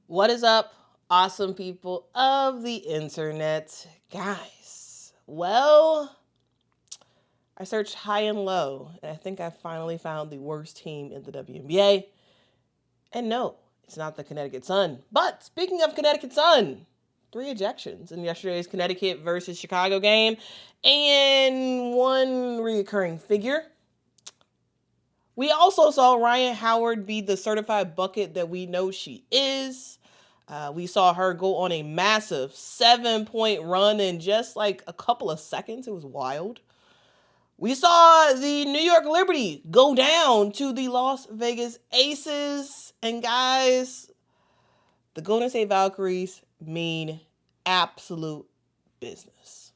What is up, awesome people of the internet? Guys, well, I searched high and low, and I think I finally found the worst team in the WNBA. And no, it's not the Connecticut Sun. But speaking of Connecticut Sun, 3 ejections in yesterday's Connecticut versus Chicago game, and one reoccurring figure. We also saw Ryan Howard be the certified bucket that we know she is. We saw her go on a massive 7-point run in just like a couple of seconds. It was wild. We saw the New York Liberty go down to the Las Vegas Aces. And guys, the Golden State Valkyries mean absolute business.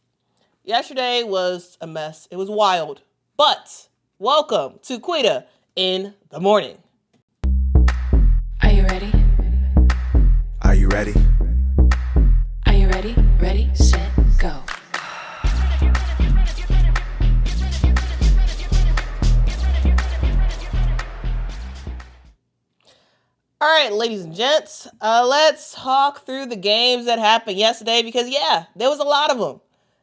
Yesterday was a mess. It was wild. But welcome to Quita in the morning. Are you ready? Are you ready? Are you ready? Ready, set, go. All right, ladies and gents, let's talk through the games that happened yesterday because, yeah, there was a lot of them.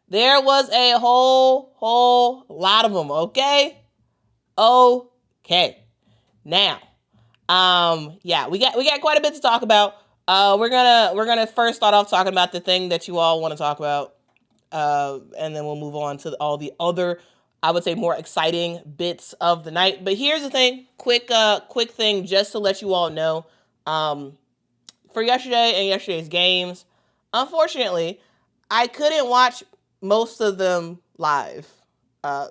There was a whole lot of them, okay? Okay. Now, we got quite a bit to talk about. We're gonna first start off talking about the thing that you all want to talk about, and then we'll move on to all the other, I would say, more exciting bits of the night. But here's the thing, quick thing, just to let you all know, for yesterday and yesterday's games, unfortunately, I couldn't watch most of them live.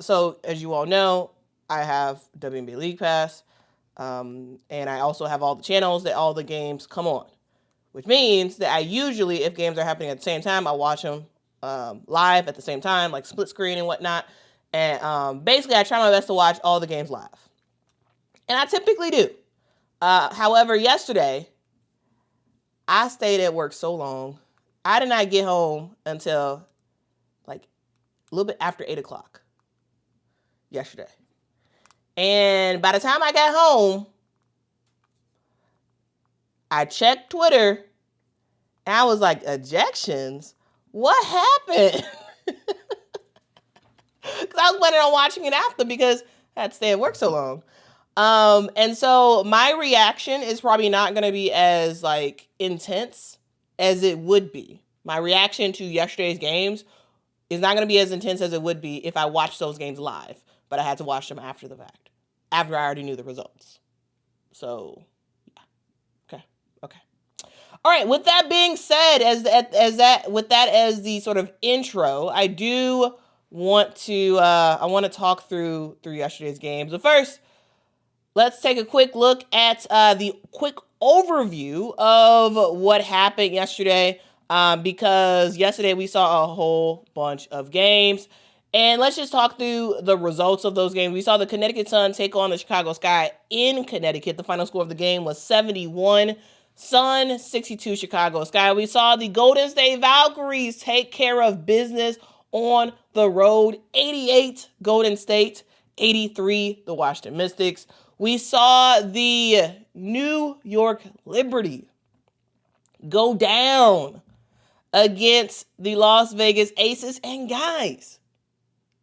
So as you all know, I have WNBA League Pass, and I also have all the channels that all the games come on, which means that I usually, if games are happening at the same time, I watch them live at the same time, like split screen and whatnot. And basically, I try my best to watch all the games live. And I typically do. However, yesterday, I stayed at work so long, I did not get home until like a little bit after 8 o'clock yesterday. And by the time I got home, I checked Twitter, and I was like, ejections? What happened? Because I was planning on watching it after because I had to stay at work so long. And so my reaction is probably not going to be as like intense as it would be. My reaction to yesterday's games is not going to be as intense as it would be if I watched those games live, but I had to watch them after the fact, after I already knew the results. So, yeah. Okay. All right. With that being said, as the sort of intro, I do want to talk through yesterday's games. But first, let's take a quick look at the quick overview of what happened yesterday, because yesterday we saw a whole bunch of games. And let's just talk through the results of those games. We saw the Connecticut Sun take on the Chicago Sky in Connecticut. The final score of the game was 71 Sun, 62 Chicago Sky. We saw the Golden State Valkyries take care of business on the road, 88 Golden State, 83 the Washington Mystics. We saw the New York Liberty go down against the Las Vegas Aces. And guys,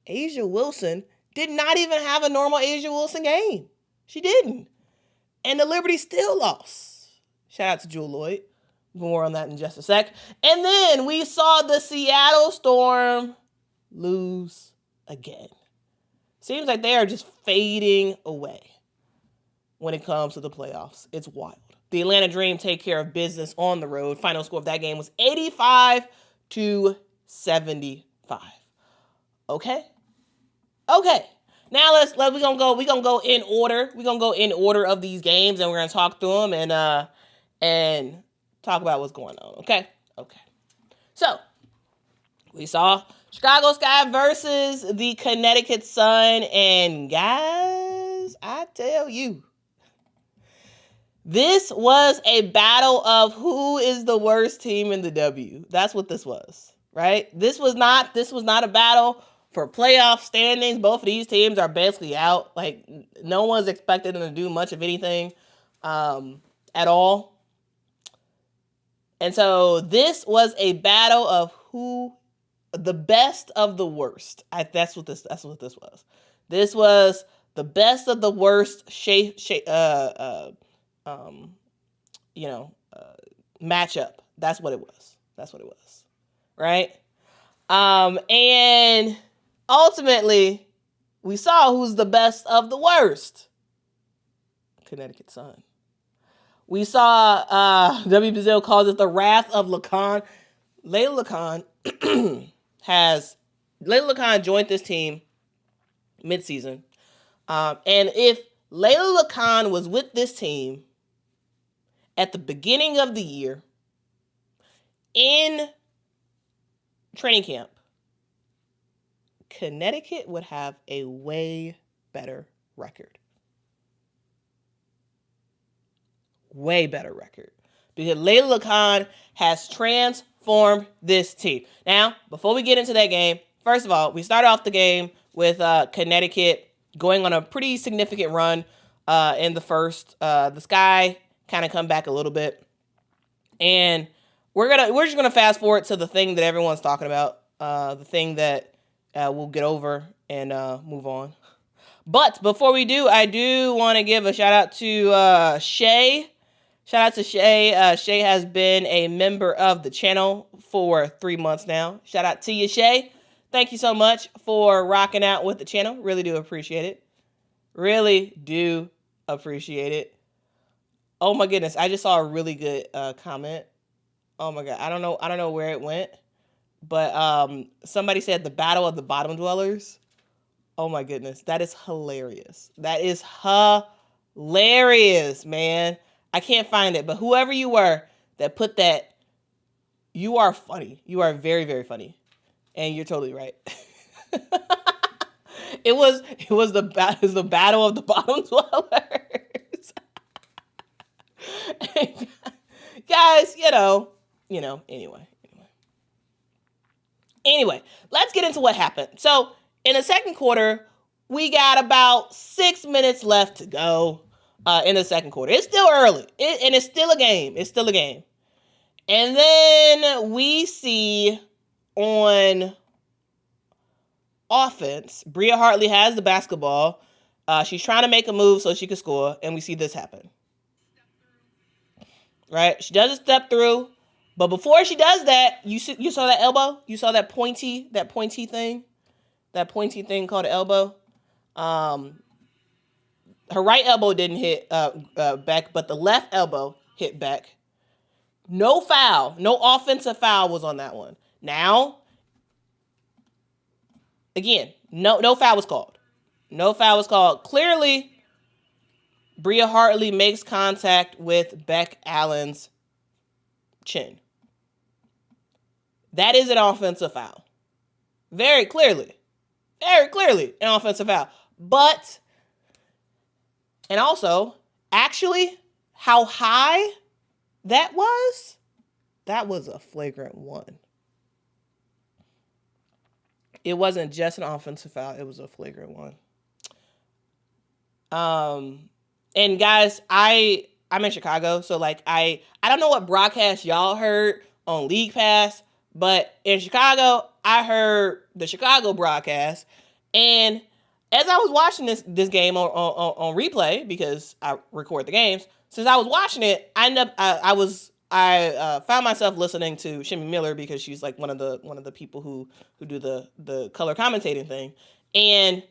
A'ja Wilson did not even have a normal A'ja Wilson game. She didn't. And the Liberty still lost. Shout out to Jewel Lloyd. More on that in just a sec. And then we saw the Seattle Storm lose again. Seems like they are just fading away when it comes to the playoffs. It's wild. The Atlanta Dream take care of business on the road. Final score of that game was 85-75. Okay. Now we're gonna go in order. We're gonna go in order of these games, and we're gonna talk through them and talk about what's going on. Okay. So we saw Chicago Sky versus the Connecticut Sun, and guys, I tell you, this was a battle of who is the worst team in the W. That's what this was, right? This was not a battle for playoff standings. Both of these teams are basically out. Like, no one's expected them to do much of anything at all. And so this was a battle of who the best of the worst. That's what this was. This was the best of the worst matchup. That's what it was. Right? And ultimately, we saw who's the best of the worst. Connecticut Sun. We saw W. Brazil calls it the wrath of Lacan. Layla Lacan joined this team mid-season. And if Layla Lacan was with this team at the beginning of the year in training camp, Connecticut would have a way better record. Way better record. Because Layla Lacan has transformed this team. Now, before we get into that game, first of all, we started off the game with Connecticut going on a pretty significant run in the first. The Sky kind of come back a little bit. And we're just gonna fast forward to the thing that everyone's talking about. The thing that we'll get over and move on. But before we do, I do want to give a shout out to Shay. Shout out to Shay. Shay has been a member of the channel for 3 months now. Shout out to you, Shay. Thank you so much for rocking out with the channel. Really do appreciate it. Really do appreciate it. Oh my goodness, I just saw a really good comment. Oh my God, I don't know where it went, but somebody said the battle of the bottom dwellers. Oh my goodness, that is hilarious. That is hilarious, man. I can't find it, but whoever you were that put that, you are funny. You are very, very funny. And you're totally right. It was the battle of the bottom dwellers. Guys, anyway, let's get into what happened. So in the second quarter, we got about 6 minutes left to go. In the second quarter. It's still early. And it's still a game. And then we see on offense, Bria Hartley has the basketball. She's trying to make a move so she can score. And we see this happen. Right? She does a step through. But before she does that, you saw that elbow? You saw that pointy thing? That pointy thing called an elbow? Her right elbow didn't hit back, but the left elbow hit back. No foul. No offensive foul was on that one. Now, again, no foul was called. No foul was called. Clearly, Bria Hartley makes contact with Beck Allen's chin. That is an offensive foul. Very clearly an offensive foul. But... and also, actually, how high that was a flagrant one. It wasn't just an offensive foul. It was a flagrant one. And guys, I'm in Chicago, so I don't know what broadcast y'all heard on League Pass, but in Chicago, I heard the Chicago broadcast, and as I was watching this game on replay, because I record the games, since I was watching it, I found myself listening to Shimmy Miller because she's like one of the people who do the color commentating thing, and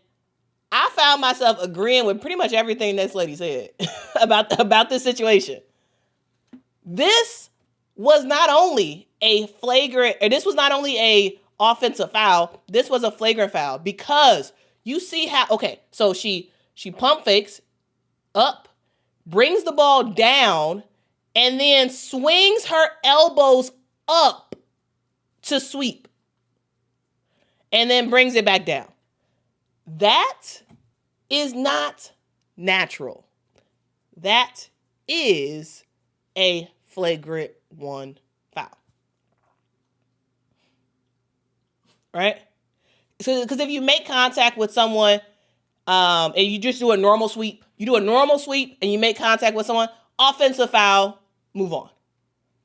I found myself agreeing with pretty much everything this lady said about this situation. This was not only a offensive foul. This was a flagrant foul because you see how, so she pump fakes up, brings the ball down, and then swings her elbows up to sweep, and then brings it back down. That is not natural. That is a flagrant one foul. Right? Because if you make contact with someone and you just do a normal sweep, and you make contact with someone, offensive foul, move on.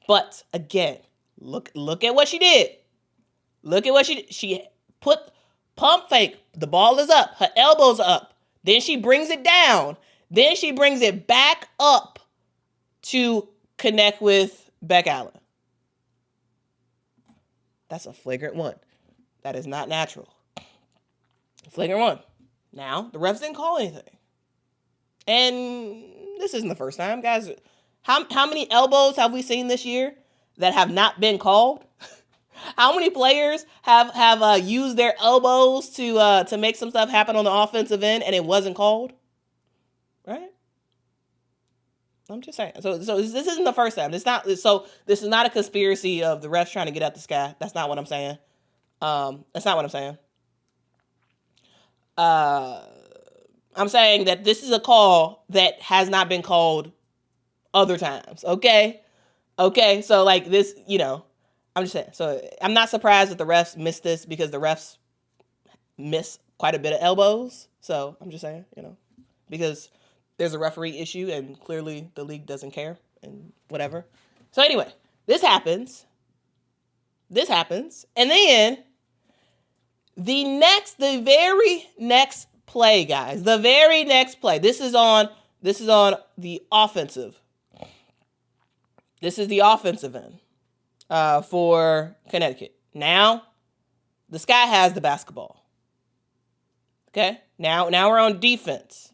But again, look at what she did. Look at what she did. She put pump fake. The ball is up. Her elbow's up. Then she brings it down. Then she brings it back up to connect with Beck Allen. That's a flagrant one. That is not natural. Flagrant one. Now, the refs didn't call anything. And this isn't the first time, guys. How many elbows have we seen this year that have not been called? How many players have used their elbows to make some stuff happen on the offensive end and it wasn't called? Right? I'm just saying. So this isn't the first time. This is not a conspiracy of the refs trying to get out the sky. That's not what I'm saying. That's not what I'm saying. I'm saying that this is a call that has not been called other times. Okay. So like this, I'm just saying. So I'm not surprised that the refs missed this because the refs miss quite a bit of elbows. So I'm just saying, because there's a referee issue and clearly the league doesn't care and whatever. So anyway, this happens. And then the very next play, guys, the very next play. This is on the offensive. This is the offensive end for Connecticut. Now, the Sky has the basketball. Okay? Now we're on defense.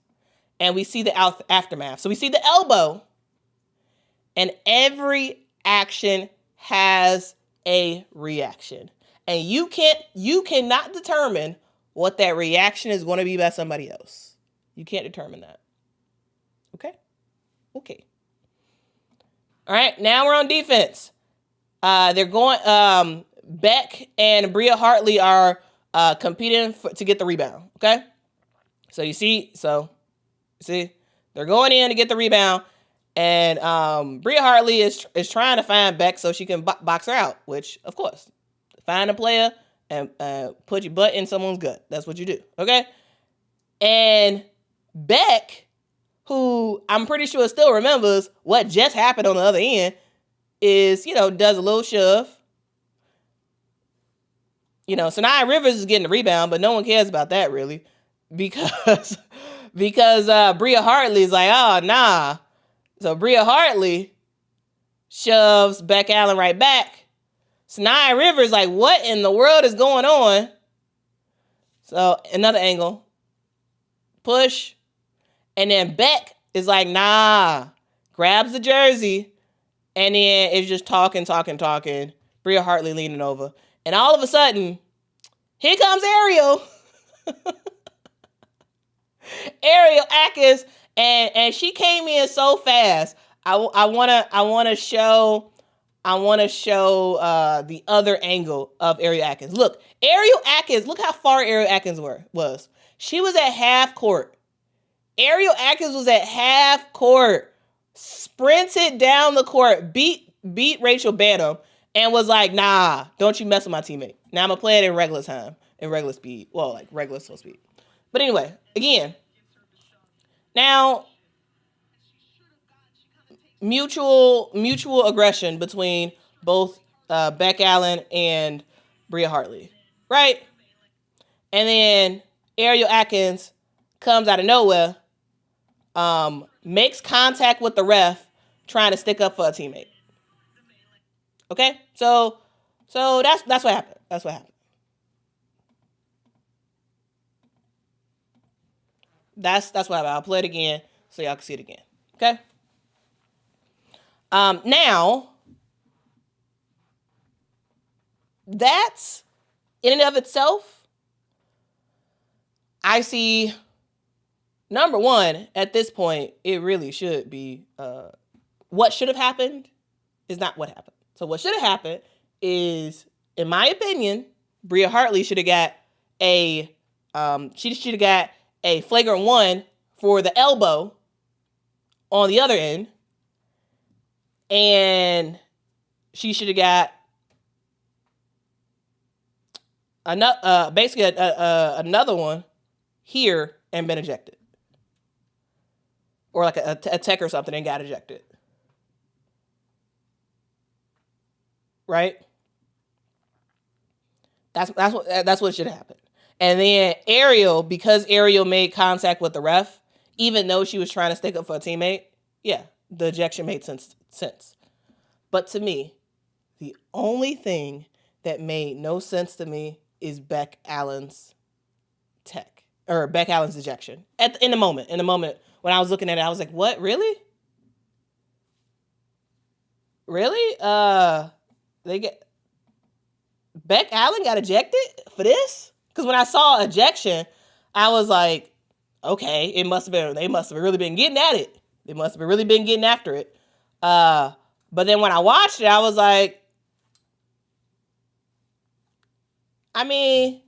And we see the aftermath. So we see the elbow. And every action has a reaction. And you cannot determine what that reaction is going to be by somebody else. You can't determine that. Okay. All right, now we're on defense. They're going. Beck and Bria Hartley are competing to get the rebound. Okay, so you see, they're going in to get the rebound, and Bria Hartley is trying to find Beck so she can box her out. Which, of course, find a player and put your butt in someone's gut. That's what you do. Okay, and Beck, who I'm pretty sure still remembers what just happened on the other end, is, does a little shove. Sanaya Rivers is getting the rebound, but no one cares about that really because Bria Hartley is like, oh, nah. So Bria Hartley shoves Beck Allen right back. Sanaya Rivers like, what in the world is going on? So another angle. Push. And then Beck is like, nah. Grabs the jersey. And then it's just talking. Bria Hartley leaning over. And all of a sudden, here comes Ariel. Ariel Atkins. And she came in so fast. I wanna show the other angle of Ariel Atkins. Look, Ariel Atkins, look how far Ariel Atkins was. She was at half court. Ariel Atkins was at half court, sprinted down the court, beat Rachel Banham, and was like, nah, don't you mess with my teammate. Now I'm going to play it in regular time, in regular speed. Well, like regular slow speed. But anyway, again, now mutual aggression between both Beck Allen and Bria Hartley, right? And then Ariel Atkins comes out of nowhere, makes contact with the ref, trying to stick up for a teammate. Okay, so that's what happened. That's what happened. That's what happened. I'll play it again so y'all can see it again. Okay. Now, that's in and of itself, I see. Number one, at this point, it really should be what should have happened is not what happened. So what should have happened is, in my opinion, Bria Hartley should have got a flagrant one for the elbow on the other end, and she should have got another one here and been ejected. Or like a tech or something and got ejected. right? That's what should happen. And then Ariel, because Ariel made contact with the ref, even though she was trying to stick up for a teammate, yeah, the ejection made sense. But to me, the only thing that made no sense to me is Beck Allen's ejection. In the moment when I was looking at it, I was like, "What? Really? Really? Beck Allen got ejected for this?" Because when I saw ejection, I was like, "Okay, they must have really been getting at it. They must have really been getting after it." But then when I watched it, I was like, I mean,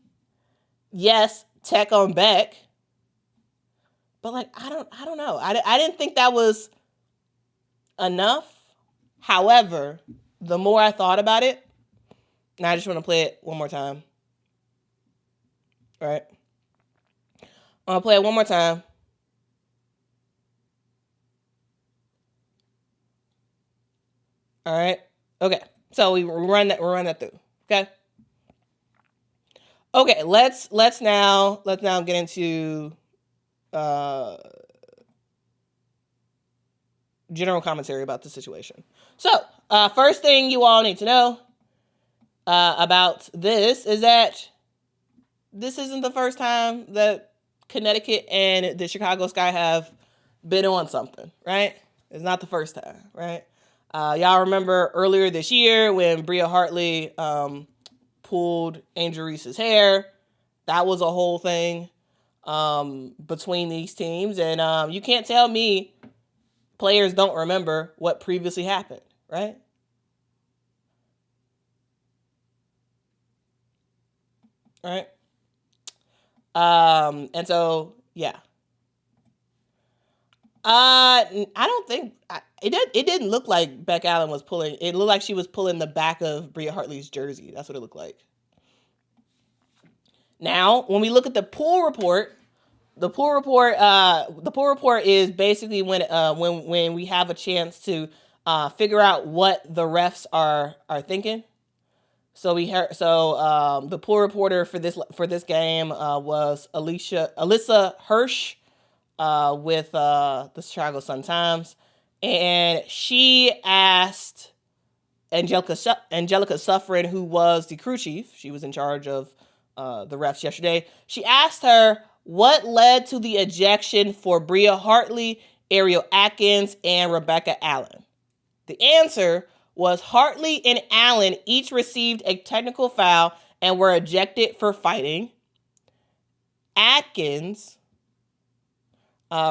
yes, tech on Beck, but like I don't know. I didn't think that was enough. However, the more I thought about it, and I just want to play it one more time. All right, I'm gonna play it one more time. All right. Okay. So we run that through. Okay. Okay. Let's now get into general commentary about the situation. So first thing you all need to know about this is that this isn't the first time that Connecticut and the Chicago Sky have been on something, right? It's not the first time, right? Y'all remember earlier this year when Bria Hartley pulled Angel Reese's hair? That was a whole thing between these teams. And you can't tell me players don't remember what previously happened, right? All right. And so, yeah. I don't think it didn't look like Beck Allen was pulling. It looked like she was pulling the back of Bria Hartley's jersey. That's what it looked like. Now, when we look at the pool report, the pool report is basically when we have a chance to figure out what the refs are thinking. So the pool reporter for this game was Alyssa Hirsch with the Chicago Sun-Times, and she asked Angelica Suffren, who was the crew chief. She was in charge of the refs yesterday. She asked her what led to the ejection for Bria Hartley, Ariel Atkins, and Rebecca Allen. The answer was Hartley and Allen each received a technical foul and were ejected for fighting. Atkins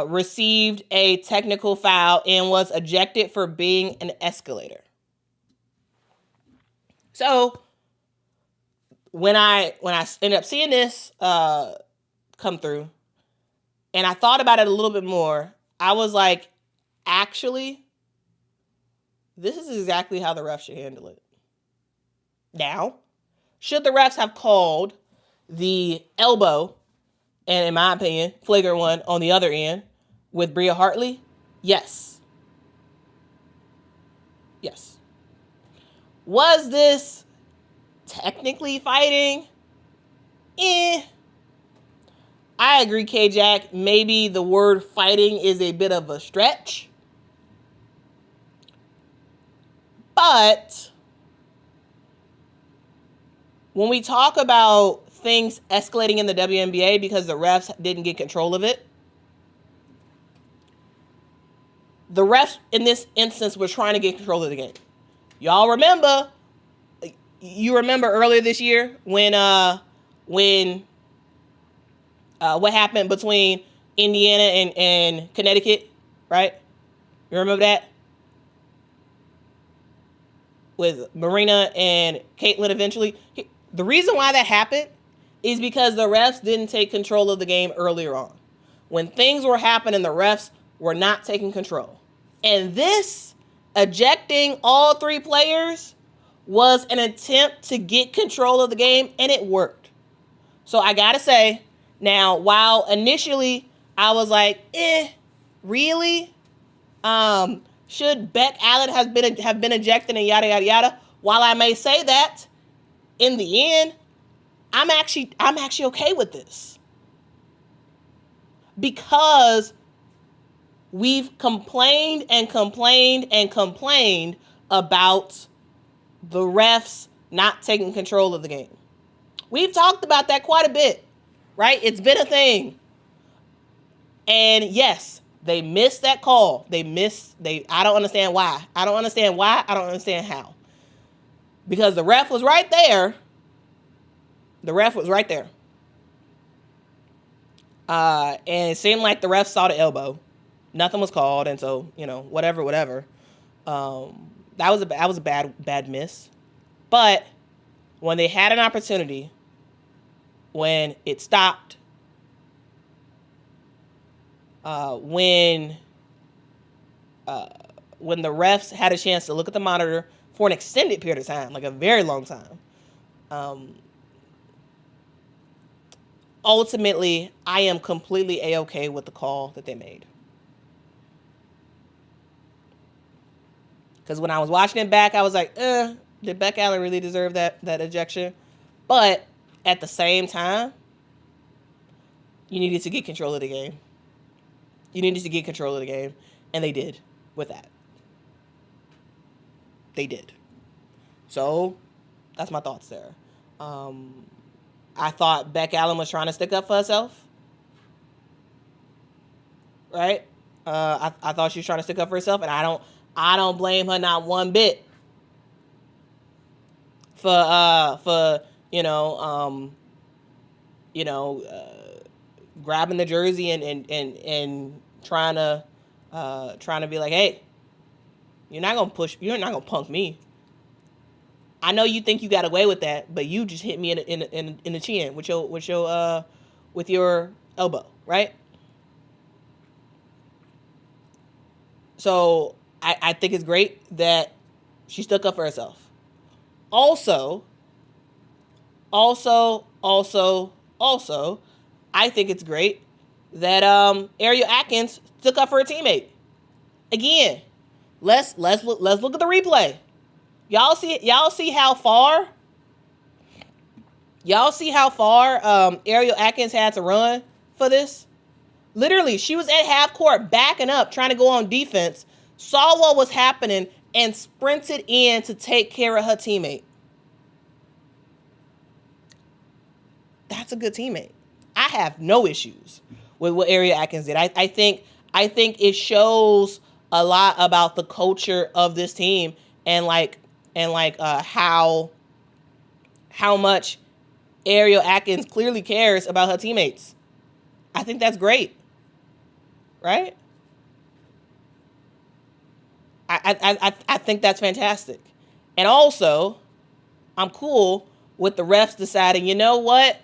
received a technical foul and was ejected for being an escalator. So when I ended up seeing this come through, and I thought about it a little bit more, I was like, actually, this is exactly how the refs should handle it. Now, should the refs have called the elbow, and in my opinion, flagrant one on the other end with Bria Hartley? Yes. Yes. Was this technically fighting? I agree, K-Jack. Maybe the word fighting is a bit of a stretch. But when we talk about things escalating in the WNBA because the refs didn't get control of it, the refs in this instance were trying to get control of the game. Y'all remember? You remember earlier this year when what happened between Indiana and Connecticut, right? You remember that? With Marina and Caitlin eventually. The reason why that happened is because the refs didn't take control of the game earlier on. When things were happening, the refs were not taking control. And this, ejecting all three players, was an attempt to get control of the game, and it worked. So I gotta say, now, while initially I was like, really? Should Beck Allen have been ejected and yada, yada, yada? while I may say that, in the end, I'm actually okay with this. Because we've complained about the refs not taking control of the game. We've talked about that quite a bit, right? It's been a thing. And yes, they missed that call. I don't understand why. I don't understand how. Because the ref was right there. And it seemed like the ref saw the elbow. Nothing was called, and so, whatever. That was a bad miss. But when they had an opportunity, when it stopped, when the refs had a chance to look at the monitor for an extended period of time, like a very long time, ultimately, I am completely A-okay with the call that they made. Because when I was watching it back, I was like, did Beck Allen really deserve that ejection? But at the same time, you needed to get control of the game. And they did with that. They did. So, that's my thoughts there. I thought Beck Allen was trying to stick up for herself. Right? I thought she was trying to stick up for herself, and I don't blame her not one bit for grabbing the jersey and trying to be like, hey, you're not gonna punk me. I know you think you got away with that, but you just hit me in the chin with your elbow, right? So I think it's great that she stuck up for herself. Also, I think it's great that Ariel Atkins stuck up for her teammate. Again, let's look at the replay. Y'all see how far Ariel Atkins had to run for this? Literally, she was at half court backing up, trying to go on defense, saw what was happening, and sprinted in to take care of her teammate. That's a good teammate. I have no issues with what Ariel Atkins did. I think it shows a lot about the culture of this team and how much Ariel Atkins clearly cares about her teammates. I think that's great, right? I think that's fantastic. And also, I'm cool with the refs deciding, you know what?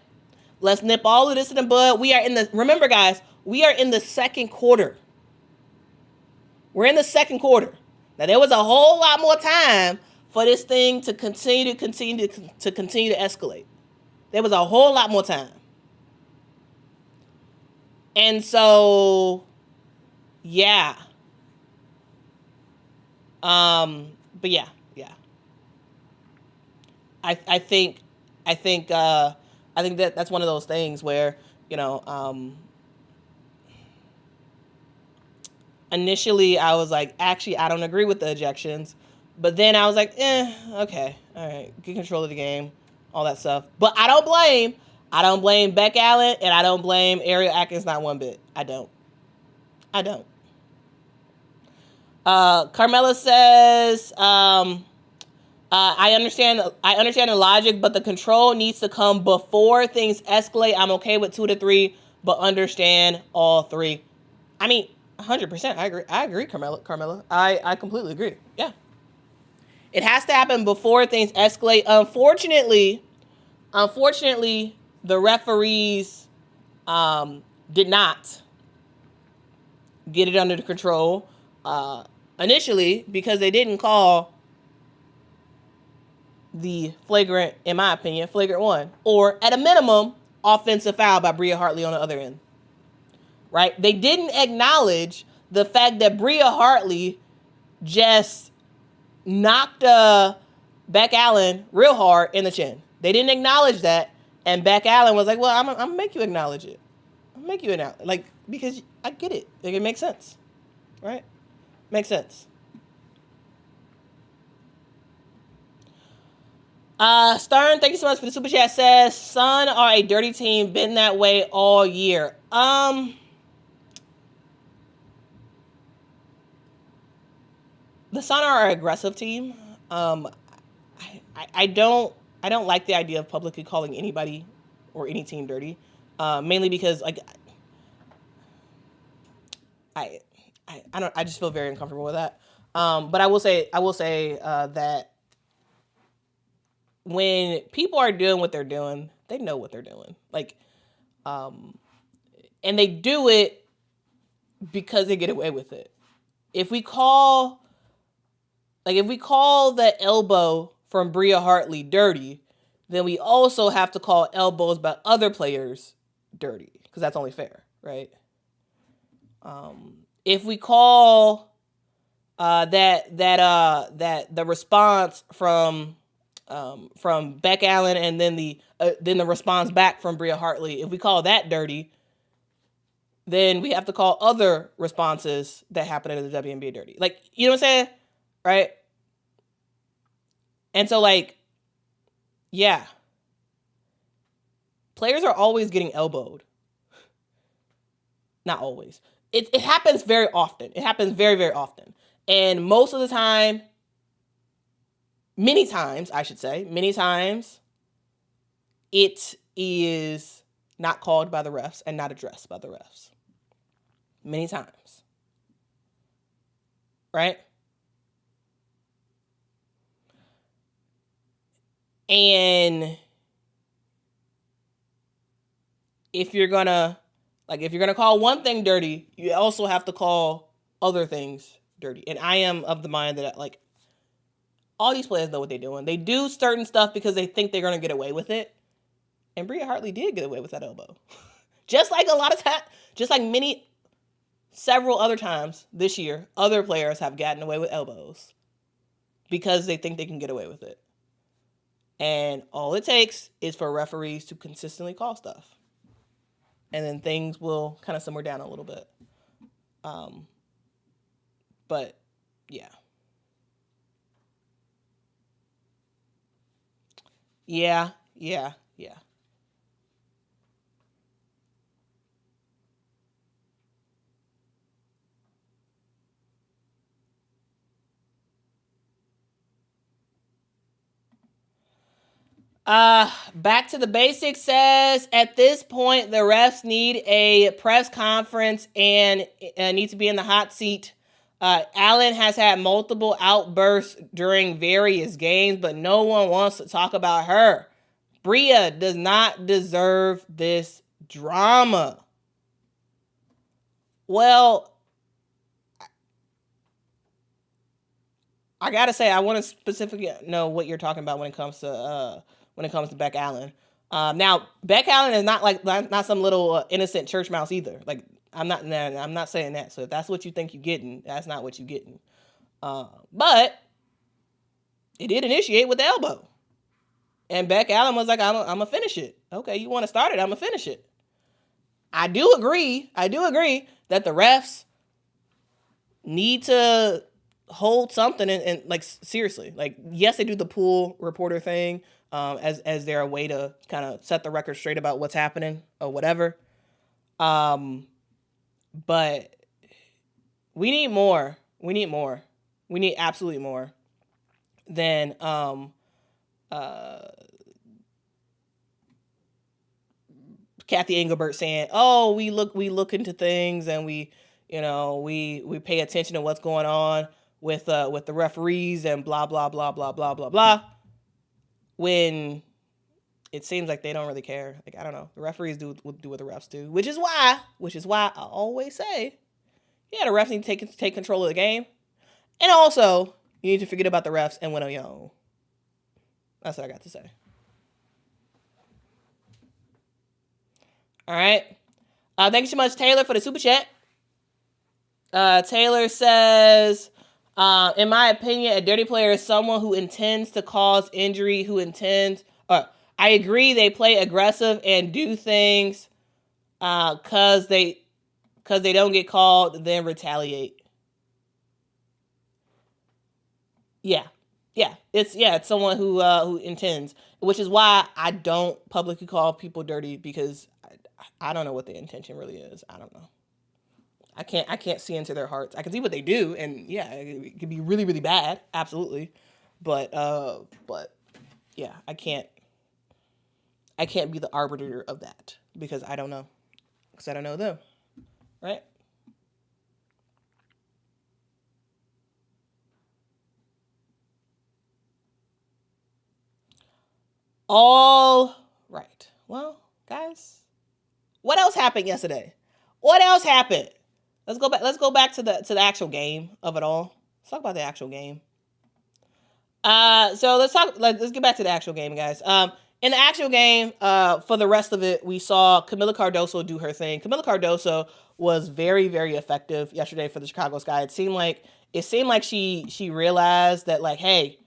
Let's nip all of this in the bud. Remember guys, we are in the second quarter. We're in the second quarter. Now there was a whole lot more time for this thing to continue to escalate. There was a whole lot more time. And so, yeah. But yeah. I think that's one of those things where, initially I was like, actually, I don't agree with the ejections. But then I was like, okay, all right, get control of the game, all that stuff. But I don't blame Beck Allen, and I don't blame Ariel Atkins not one bit. I don't. Carmela says, I understand the logic, but the control needs to come before things escalate. I'm okay with 2 to 3, but understand all 3. I mean, 100%. I agree, Carmela. I completely agree. Yeah. It has to happen before things escalate. Unfortunately, the referees did not get it under control initially because they didn't call the flagrant, in my opinion, flagrant 1, or at a minimum, offensive foul by Bria Hartley on the other end. Right? They didn't acknowledge the fact that Bria Hartley just knocked a Beck Allen real hard in the chin. They didn't acknowledge that, and Beck Allen was like, "Well, I'm gonna make you acknowledge it. I'm gonna make you acknowledge, like, because I get it. Like, it makes sense, right? Makes sense." Stern, thank you so much for the super chat. Says Sun are a dirty team, been that way all year. The Sun are an aggressive team. I don't like the idea of publicly calling anybody or any team dirty. Mainly because like I just feel very uncomfortable with that. But I will say that when people are doing what they're doing, they know what they're doing. Like, and they do it because they get away with it. If we call the elbow from Bria Hartley dirty, then we also have to call elbows by other players dirty, because that's only fair, right? If we call that the response from Beck Allen and then the response back from Bria Hartley, if we call that dirty, then we have to call other responses that happen in the WNBA dirty. Like, you know what I'm saying? Right? And so, like, yeah. Players are always getting elbowed. Not always. It happens very often. It happens very, very often. And most of the time, many times, it is not called by the refs and not addressed by the refs. Many times. Right? And if you're gonna call one thing dirty, you also have to call other things dirty. And I am of the mind that, like, all these players know what they're doing. They do certain stuff because they think they're gonna get away with it. And Bria Hartley did get away with that elbow. Just like several other times this year, other players have gotten away with elbows because they think they can get away with it. And all it takes is for referees to consistently call stuff. And then things will kind of simmer down a little bit. But, yeah. Yeah. Back to the basics says, at this point, the refs need a press conference and need to be in the hot seat. Allen has had multiple outbursts during various games, but no one wants to talk about her. Bria does not deserve this drama. Well, I gotta say, I want to specifically know what you're talking about when it comes to Beck Allen. Now, Beck Allen is not some little innocent church mouse either. Like, I'm not saying that. So if that's what you think you're getting, that's not what you're getting. But it did initiate with the elbow, and Beck Allen was like, "I'm gonna finish it." Okay, you want to start it? I'm gonna finish it. I do agree that the refs need to hold something and like, seriously, like, yes, they do the pool reporter thing as their way to kind of set the record straight about what's happening or whatever. But we need more. We need absolutely more than Kathy Engelbert saying, "Oh, we look into things and we pay attention to what's going on with the referees and blah blah blah blah blah blah blah." When it seems like they don't really care. Like, I don't know. The referees do what the refs do, which is why I always say, yeah, the refs need to take control of the game, and also you need to forget about the refs and win on your own. That's what I got to say. All right. Thank you so much, Taylor, for the super chat. Taylor says, In my opinion, a dirty player is someone who intends to cause injury, I agree they play aggressive and do things cause they don't get called, then retaliate. Yeah. It's someone who intends, which is why I don't publicly call people dirty, because I don't know what their intention really is. I don't know. I can't see into their hearts. I can see what they do, and yeah, it could be really, really bad, absolutely. But yeah, I can't be the arbiter of that, because I don't know. Because I don't know them, right? All right. Well, guys, what else happened yesterday? What else happened? Let's go back to the actual game of it all. Let's talk about the actual game. So let's get back to the actual game, guys. In the actual game, for the rest of it, we saw Kamilla Cardoso do her thing. Kamilla Cardoso was very, very effective yesterday for the Chicago Sky. It seemed like she realized that, like, hey,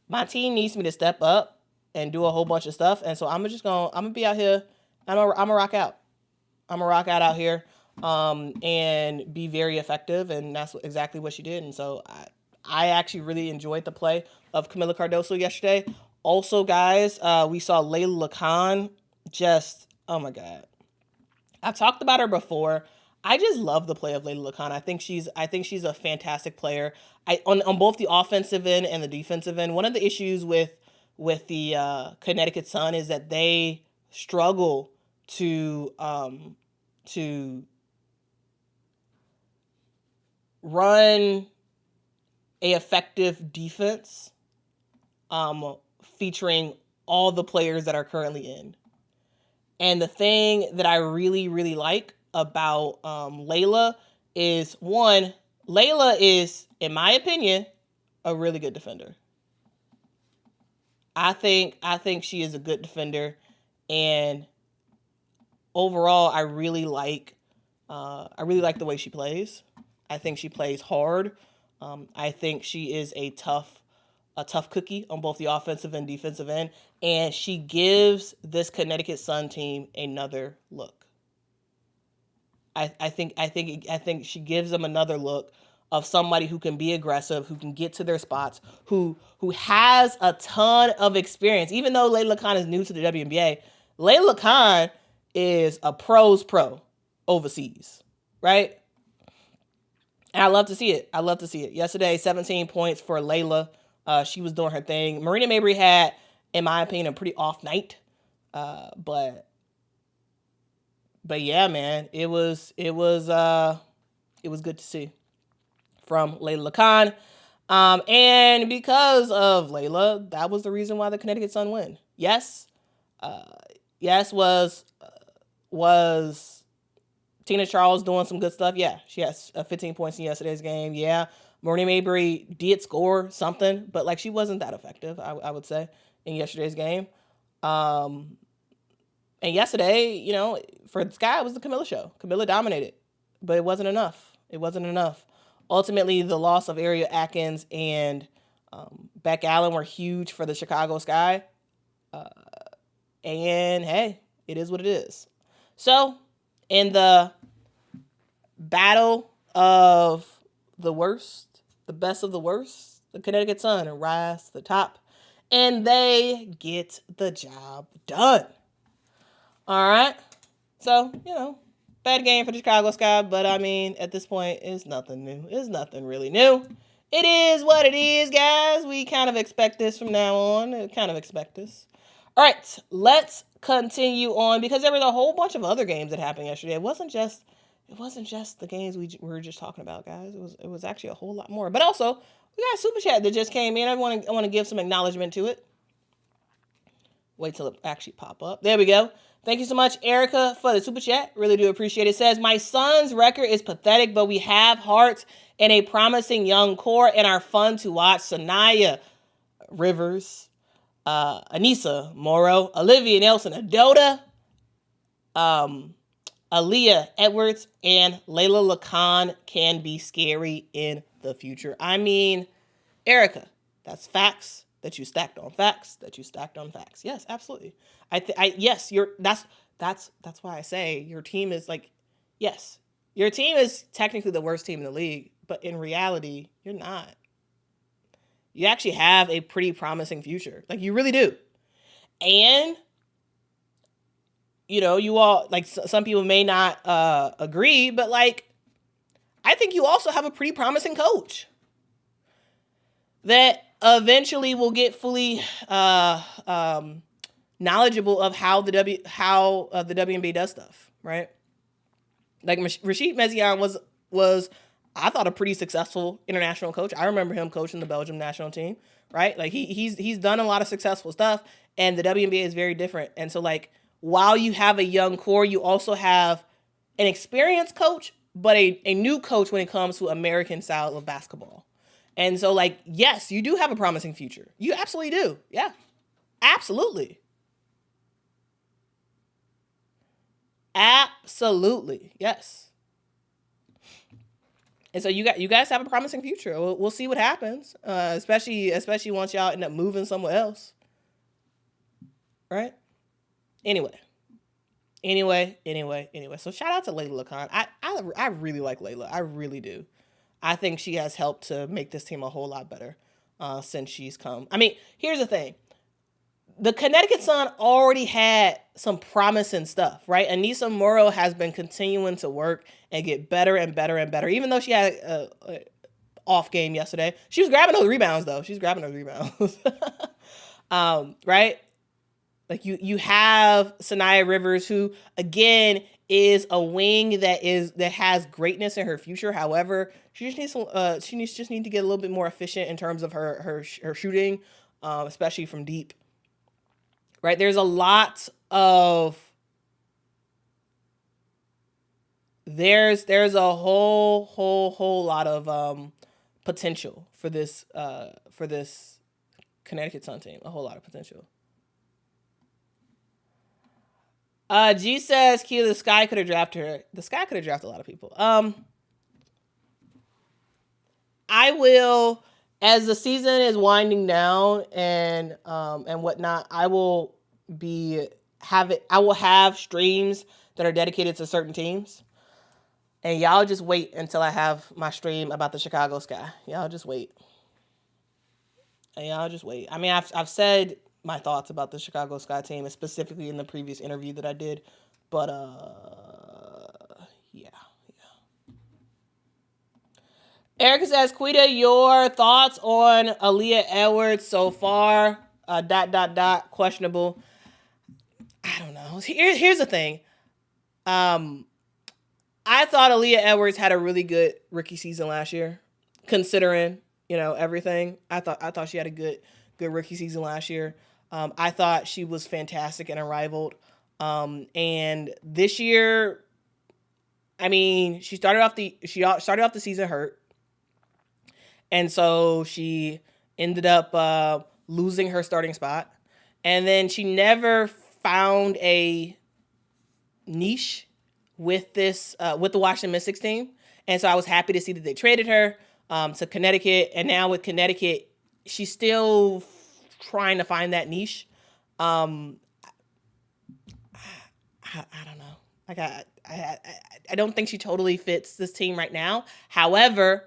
my team needs me to step up and do a whole bunch of stuff, and so I'm gonna be out here. I'm gonna rock out. I'm gonna rock out here, and be very effective, and that's exactly what she did. And so I actually really enjoyed the play of Kamilla Cardoso yesterday. Also, guys, we saw Layla Khan just, oh my God. I've talked about her before. I just love the play of Layla Khan. I think she's a fantastic player. On both the offensive end and the defensive end. One of the issues with the Connecticut Sun is that they struggle to run a effective defense featuring all the players that are currently in. And the thing that I really, really like about Layla is, one, Layla is, in my opinion, a really good defender. I think she is a good defender, and overall, I really like the way she plays. I think she plays hard. I think she is a tough cookie on both the offensive and defensive end, and she gives this Connecticut Sun team another look. I think she gives them another look of somebody who can be aggressive, who can get to their spots, who has a ton of experience. Even though Layla Khan is new to the WNBA, Layla Khan is a pro's pro overseas, right? And I love to see it. Yesterday, 17 points for Layla. She was doing her thing. Marina Mabrey had, in my opinion, a pretty off night. But yeah, man, it was good to see from Layla Khan. And because of Layla, that was the reason why the Connecticut Sun win. Yes, was Tina Charles doing some good stuff? Yeah, she has 15 points in yesterday's game. Yeah, Marina Mabrey did score something, but like she wasn't that effective, I would say, in yesterday's game. And yesterday, you know, for the Sky, it was the Kamilla show. Kamilla dominated, but it wasn't enough. Ultimately, the loss of Ariel Atkins and Beck Allen were huge for the Chicago Sky. And hey, it is what it is. So, in the battle of the worst, the best of the worst, the Connecticut Sun rise to the top, and they get the job done. All right. So, you know, bad game for the Chicago Sky, but I mean, at this point, it's nothing new. It's nothing really new. It is what it is, guys. We kind of expect this from now on. All right, let's continue on, because there was a whole bunch of other games that happened yesterday. It wasn't just the games we were just talking about, guys. It was actually a whole lot more. But also, we got a super chat that just came in. I want to give some acknowledgement to it. Wait till it actually pop up. There we go. Thank you so much, Erica, for the super chat. Really do appreciate it. It says, my son's record is pathetic, but we have hearts and a promising young core and are fun to watch. Sanaya Rivers, Anissa Morrow, Olivia Nelson Adota, Aaliyah Edwards and Layla Lacan can be scary in the future. I mean, Erica, that's facts that you stacked on facts that you stacked on facts. Yes, absolutely. Yes, that's why I say your team is like, yes, your team is technically the worst team in the league, but in reality, you're not. You actually have a pretty promising future. Like, you really do. And you all, like, some people may not agree, but like, I think you also have a pretty promising coach that eventually will get fully knowledgeable of how the WNBA does stuff, right? Like, Rashid Mezian was I thought a pretty successful international coach. I remember him coaching the Belgium national team, right? Like, he's done a lot of successful stuff, and the WNBA is very different. And so, like, while you have a young core, you also have an experienced coach, but a new coach when it comes to American style of basketball. And so, like, yes, you do have a promising future. You absolutely do. Yeah, absolutely. Absolutely. Yes. And so you guys have a promising future. We'll see what happens, especially once y'all end up moving somewhere else. Right? Anyway. So shout out to Layla Lacan. I really like Layla. I really do. I think she has helped to make this team a whole lot better since she's come. I mean, here's the thing. The Connecticut Sun already had some promising stuff, right? Anissa Morrow has been continuing to work and get better and better and better. Even though she had a off game yesterday, she was grabbing those rebounds, though. She's grabbing those rebounds. Right? Like, you have Sanaya Rivers, who again is a wing that has greatness in her future. However, she just needs to get a little bit more efficient in terms of her shooting, especially from deep. Right? There's a lot of there's a whole lot of potential for this Connecticut Sun team. A whole lot of potential. G says, Kia, the Sky could have drafted her. The Sky could have drafted a lot of people. I will, as the season is winding down and whatnot, I will have streams that are dedicated to certain teams. And y'all just wait until I have my stream about the Chicago Sky. Y'all just wait. I mean, I've said my thoughts about the Chicago Sky team, specifically in the previous interview that I did. But, yeah. Erica says, Quita, your thoughts on Aaliyah Edwards so far? ... Questionable. I don't know. Here's the thing. I thought Aaliyah Edwards had a really good rookie season last year, considering, everything. I thought she had a good rookie season last year. I thought she was fantastic and unrivaled. And this year, I mean, she started off the season hurt. And so she ended up losing her starting spot. And then she never found a niche with with the Washington Mystics team. And so I was happy to see that they traded her to Connecticut. And now with Connecticut, she's still trying to find that niche. I don't know. Like, I don't think she totally fits this team right now. However,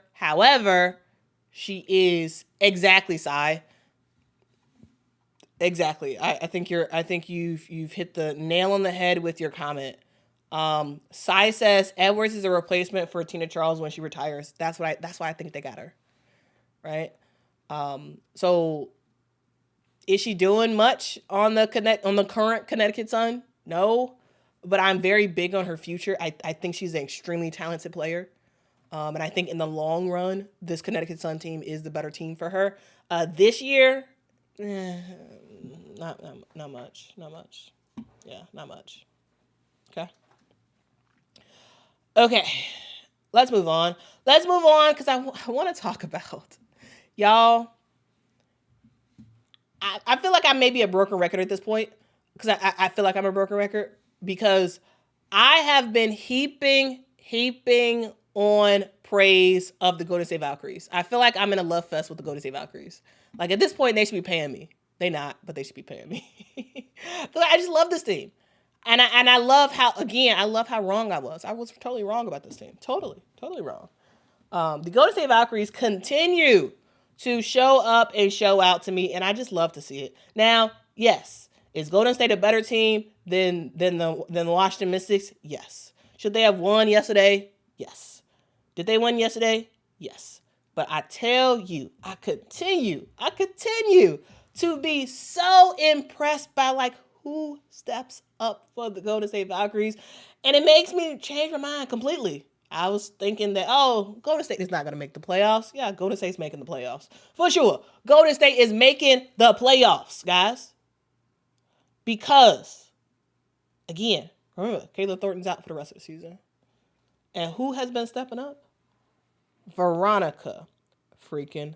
she is exactly Sai. Exactly. I think you've hit the nail on the head with your comment. Sai says Edwards is a replacement for Tina Charles when she retires. That's why I think they got her. Right? So is she doing much on the current Connecticut Sun? No. But I'm very big on her future. I think she's an extremely talented player. And I think in the long run, this Connecticut Sun team is the better team for her. This year, not much. Yeah, not much. Okay. Let's move on because I want to talk about, y'all. I feel like I may be a broken record at this point because I feel like I'm a broken record because I have been heaping on praise of the Golden State Valkyries. I feel like I'm in a love fest with the Golden State Valkyries. Like, at this point, they should be paying me. They not, but they should be paying me. I just love this team. And I love how, again, I love how wrong I was. I was totally wrong about this team. Totally wrong. The Golden State Valkyries continue to show up and show out to me, and I just love to see it. Now, yes, is Golden State a better team than the Washington Mystics? Yes. Should they have won yesterday? Yes. Did they win yesterday? Yes. But I tell you, I continue to be so impressed by like who steps up for the Golden State Valkyries, and it makes me change my mind completely. I was thinking that, Golden State is not going to make the playoffs. Yeah, Golden State's making the playoffs. For sure. Golden State is making the playoffs, guys. Because, again, remember, Kayla Thornton's out for the rest of the season. And who has been stepping up? Veronica freaking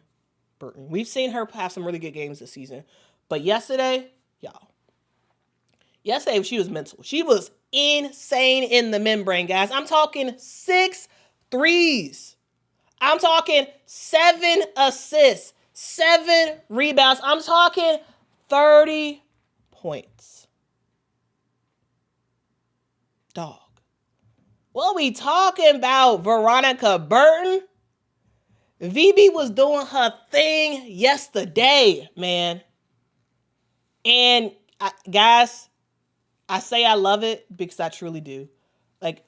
Burton. We've seen her have some really good games this season. But yesterday, she was mental. She was insane in the membrane, guys. I'm talking 6 threes. I'm talking 7 assists, 7 rebounds. I'm talking 30 points. Dog. What we talking about, Veronica Burton? VB was doing her thing yesterday, man. And guys, I say I love it because I truly do. Like,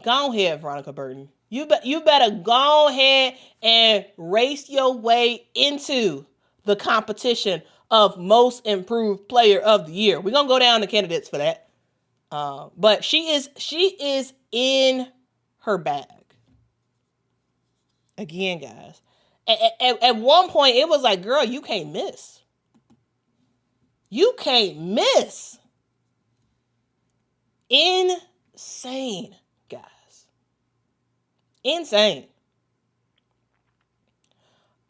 go ahead, Veronica Burton. You better go ahead and race your way into the competition of most improved player of the year. We're gonna go down the candidates for that. But she is in her bag. Again, guys. At one point, it was like, girl, you can't miss. You can't miss. Insane, guys. Insane.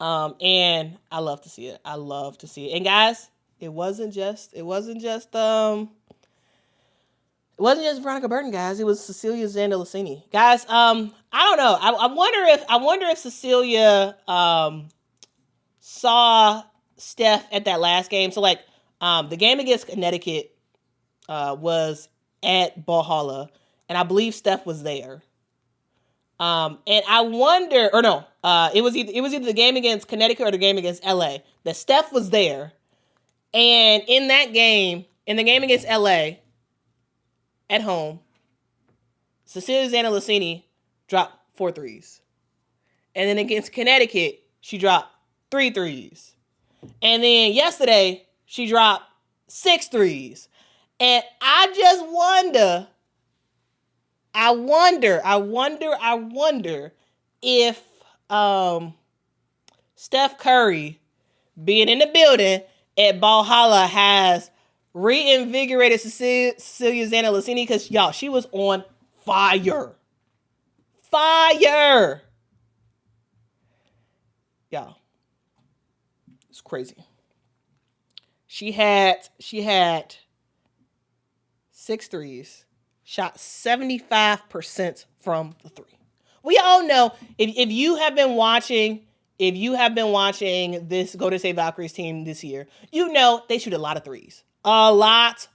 And I love to see it. I love to see it. And guys, it wasn't just Veronica Burton, guys. It was Cecilia Zandalicini. Guys, I don't know. I wonder if Cecilia saw Steph at that last game. So like the game against Connecticut was at Valhalla, and I believe Steph was there. And I wonder, or no, it was either the game against Connecticut or the game against LA that Steph was there. And in that game, in the game against LA at home, Cecilia Zandalicini dropped 4 threes. And then against Connecticut, she dropped 3 threes. And then yesterday, she dropped 6 threes. And I just wonder if Steph Curry being in the building at Valhalla has reinvigorated Cecilia Zandalicini, because y'all, she was on fire. Y'all, it's crazy. She had 6 threes, shot 75% from the 3. We all know, if you have been watching this Golden State Valkyries team this year, you know they shoot a lot of threes. A lot.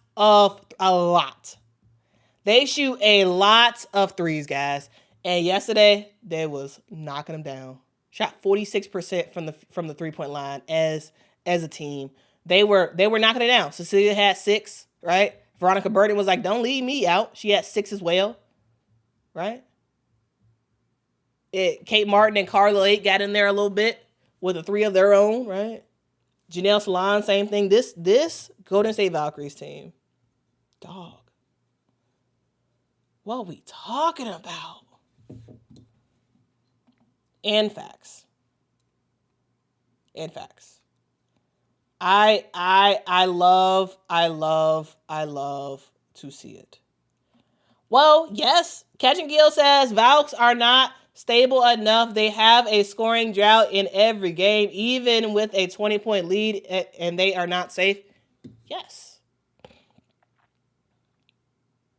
They shoot a lot of threes, guys. And yesterday, they was knocking them down. Shot 46% from the 3-point line as a team. They were knocking it down. Cecilia had 6, right? Veronica Burton was like, don't leave me out. She had 6 as well, right? Kate Martin and Carla Lake got in there a little bit with a 3 of their own, right? Janelle Salon, same thing. This Golden State Valkyries team, dog. What are we talking about? And facts. I love to see it. Well, yes, Catch and Gill says Valks are not stable enough. They have a scoring drought in every game, even with a 20-point lead, and they are not safe. Yes.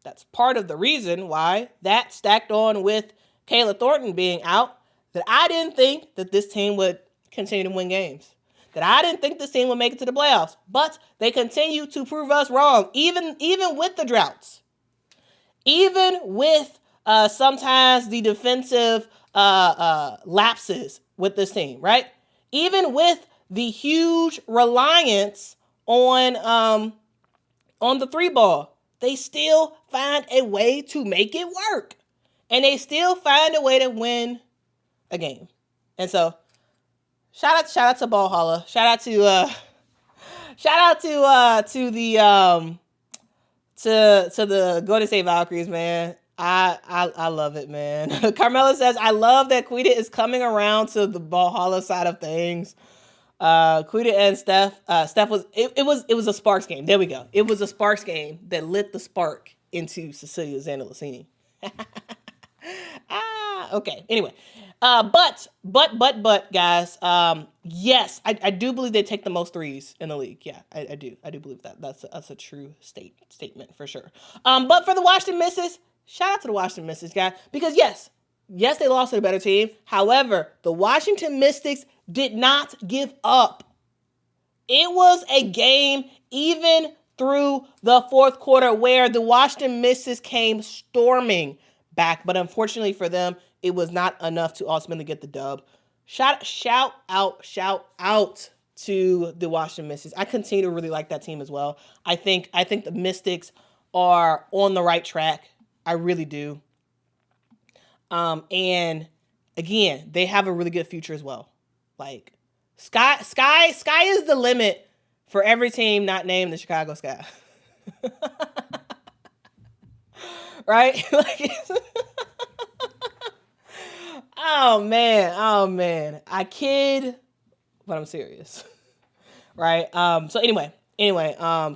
That's part of the reason why that stacked on with Kayla Thornton being out, that I didn't think that this team would continue to win games. That I didn't think this team would make it to the playoffs. But they continue to prove us wrong, even with the droughts. Even with sometimes the defensive lapses with this team, right? Even with the huge reliance on the three ball, they still find a way to make it work. And they still find a way to win a game. And so, shout out to Ball Holla. Shout out to the Golden State Valkyries, man. I love it, man. Carmela says, I love that Quita is coming around to the Ball Holla side of things. Quita and Steph was a Sparks game. There we go. It was a Sparks game that lit the spark into Cecilia Zandalicini. Okay. Anyway, but guys, yes, I do believe they take the most threes in the league. Yeah, I do believe that. That's a true statement for sure. But for the Washington Mystics, shout out to the Washington Mystics, guys, because yes, they lost to a better team. However, the Washington Mystics did not give up. It was a game even through the fourth quarter where the Washington Mystics came storming back, but unfortunately for them, it was not enough to ultimately get the dub. Shout out to the Washington Mystics. I continue to really like that team as well. I think the Mystics are on the right track. I really do. And again, they have a really good future as well. Like sky is the limit for every team not named the Chicago Sky. Right? Oh man. I kid, but I'm serious. Right? So anyway,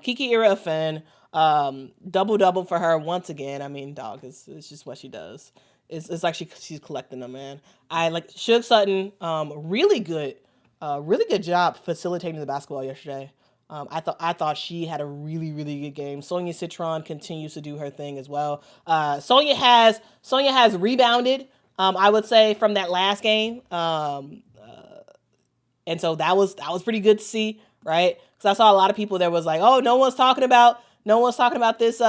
Kiki Ira-Offin, double for her once again. I mean, dog, it's just what she does. It's like she's collecting them, man. I like Suge Sutton, really good job facilitating the basketball yesterday. I thought she had a really, really good game. Sonia Citron continues to do her thing as well. Sonia has rebounded, I would say, from that last game. And so that was pretty good to see, right? Because I saw a lot of people that was like, oh, no one's talking about this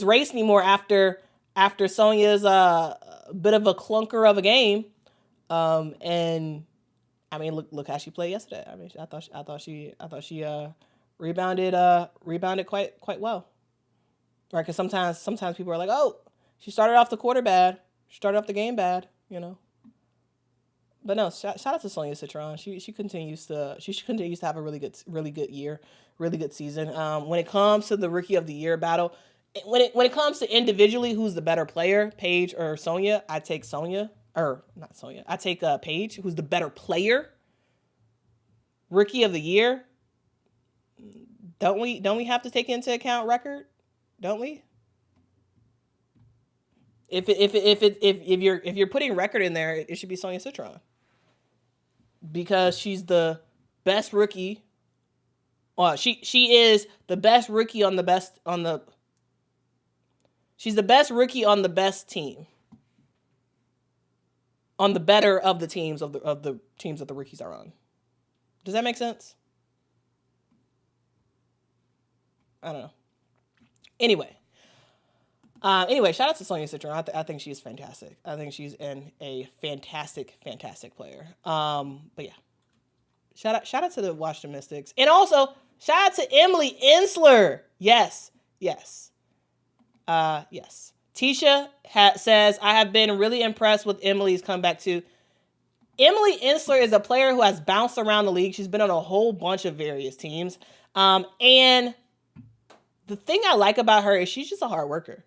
race anymore after Sonia's bit of a clunker of a game. And I mean, look how she played yesterday. I mean, I thought she rebounded quite well, right? Because sometimes people are like, oh, she started off the quarter bad, started off the game bad, you know. But no, shout out to Sonia Citron. She continues to have a really good year, really good season. When it comes to the Rookie of the Year battle, when it comes to individually who's the better player, Paige or Sonia, I take Sonia. Or not Sonia. I take Paige, who's the better player. Rookie of the Year. Don't we have to take into account record? Don't we? If you're putting record in there, it should be Sonia Citron. Because she's the best rookie. She is the best rookie she's the best rookie on the best team. On the better of the teams of the teams that the rookies are on. Does that make sense? I don't know. Anyway, shout out to Sonia Citron. I think she's fantastic. I think she's a fantastic player. But yeah, shout out to the Washington Mystics, and also shout out to Emily Ensler. Yes. Tisha says, I have been really impressed with Emily's comeback too. Emily Ensler is a player who has bounced around the league. She's been on a whole bunch of various teams. And the thing I like about her is she's just a hard worker.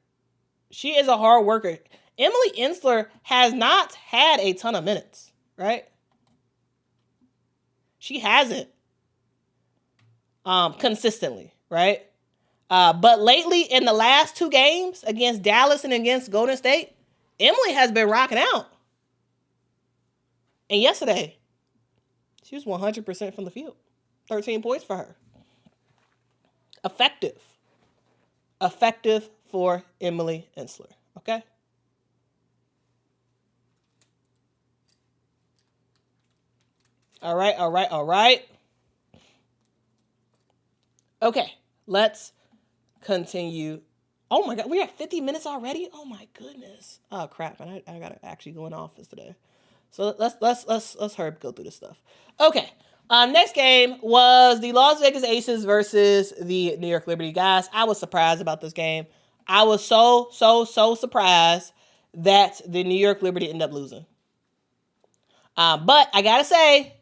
She is a hard worker. Emily Ensler has not had a ton of minutes, right? She hasn't. Consistently, right? But lately, in the last two games against Dallas and against Golden State, Emily has been rocking out. And yesterday, she was 100% from the field. 13 points for her. Effective. effective for Emily Ensler. Okay? All right. Okay, let's continue. Oh my God, we're at 50 minutes already? Oh my goodness. Oh crap, and I gotta actually go in office today. So let's hurry up, go through this stuff. Okay. Next game was the Las Vegas Aces versus the New York Liberty. Guys, I was surprised about this game. I was so surprised that the New York Liberty ended up losing. But I gotta say,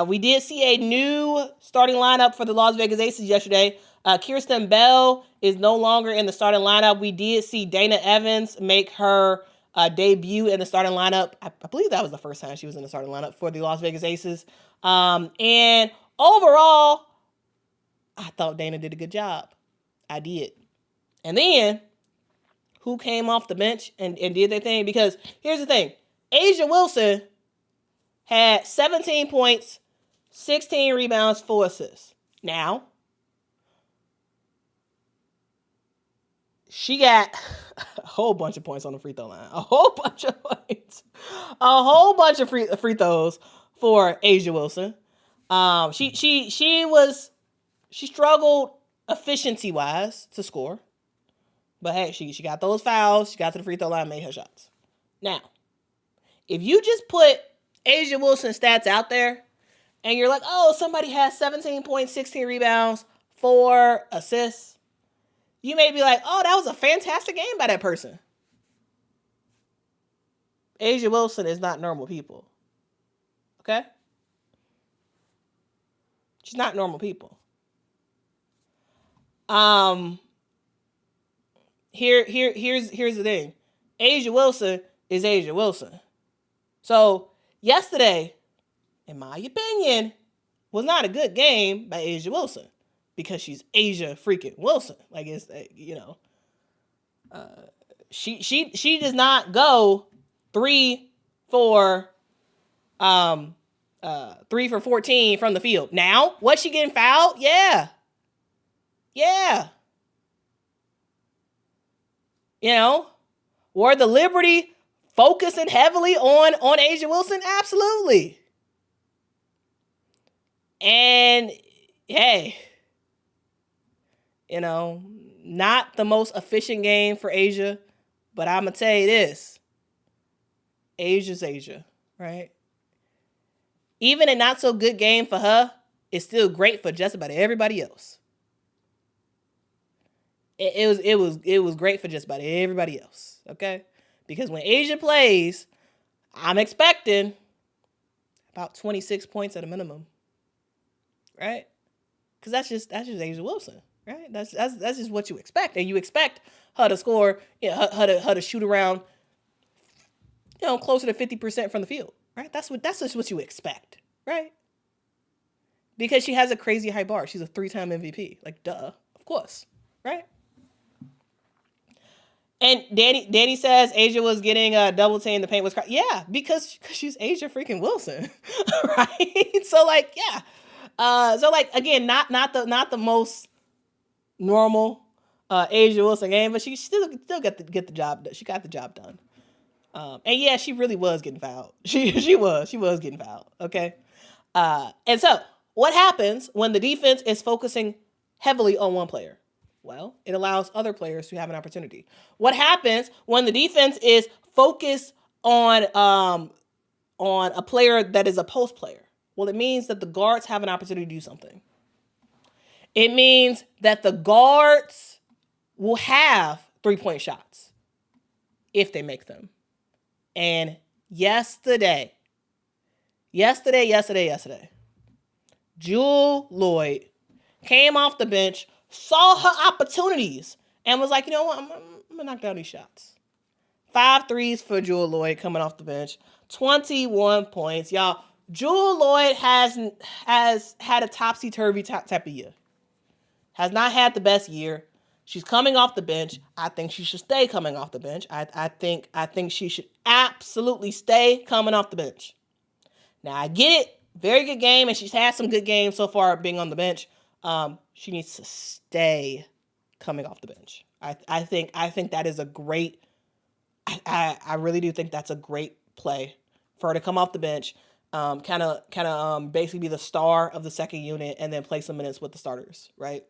we did see a new starting lineup for the Las Vegas Aces yesterday. Kirsten Bell is no longer in the starting lineup. We did see Dana Evans make her debut in the starting lineup. I believe that was the first time she was in the starting lineup for the Las Vegas Aces. And overall, I thought Dana did a good job. I did. And then, who came off the bench and did their thing? Because here's the thing. A'ja Wilson had 17 points, 16 rebounds, 4 assists. Now, she got a whole bunch of points on the free throw line. A whole bunch of points. A whole bunch of free throws for A'ja Wilson. She struggled efficiency-wise to score. But hey, she got those fouls. She got to the free throw line and made her shots. Now, if you just put A'ja Wilson stats out there and you're like, oh, somebody has 17 points, 16 rebounds, 4 assists, you may be like, oh, that was a fantastic game by that person. A'ja Wilson is not normal people. Okay? She's not normal people. Here's the thing. A'ja Wilson is A'ja Wilson. So yesterday, in my opinion, was not a good game by A'ja Wilson because she's A'ja freaking Wilson. Like it's she does not go 3 for 14 from the field. Now, was she getting fouled? Yeah. Were the Liberty focusing heavily on A'ja Wilson? Absolutely. And hey, not the most efficient game for A'ja, but I'm gonna tell you this: A'ja's A'ja, right? Even a not so good game for her is still great for just about everybody else. It was great for just about everybody else, okay? Because when A'ja plays, I'm expecting about 26 points at a minimum, right? Because that's just A'ja Wilson, right? That's just what you expect, and you expect her to score, her to shoot around, closer to 50% from the field, right? That's just what you expect, right? Because she has a crazy high bar. She's a 3-time MVP, like duh, of course, right? And Danny says A'ja was getting double teamed. The paint was yeah, because she's A'ja freaking Wilson, right? So yeah. Again, not the most normal A'ja Wilson game, but she still got the job done. She got the job done. And yeah, she really was getting fouled. She was getting fouled. Okay. And so what happens when the defense is focusing heavily on one player? Well, it allows other players to have an opportunity. What happens when the defense is focused on a player that is a post player? Well, it means that the guards have an opportunity to do something. It means that the guards will have 3-point shots if they make them. And yesterday, Jewel Lloyd came off the bench, saw her opportunities, and was like, you know what, I'm going to knock down these shots. 5 threes for Jewel Lloyd coming off the bench. 21 points. Y'all, Jewel Lloyd has had a topsy-turvy type of year. Has not had the best year. She's coming off the bench. I think she should stay coming off the bench. I think she should absolutely stay coming off the bench. Now, I get it. Very good game, and she's had some good games so far being on the bench. She needs to stay coming off the bench. I think that is a great. I really do think that's a great play for her to come off the bench, kind of basically be the star of the second unit and then play some minutes with the starters, right?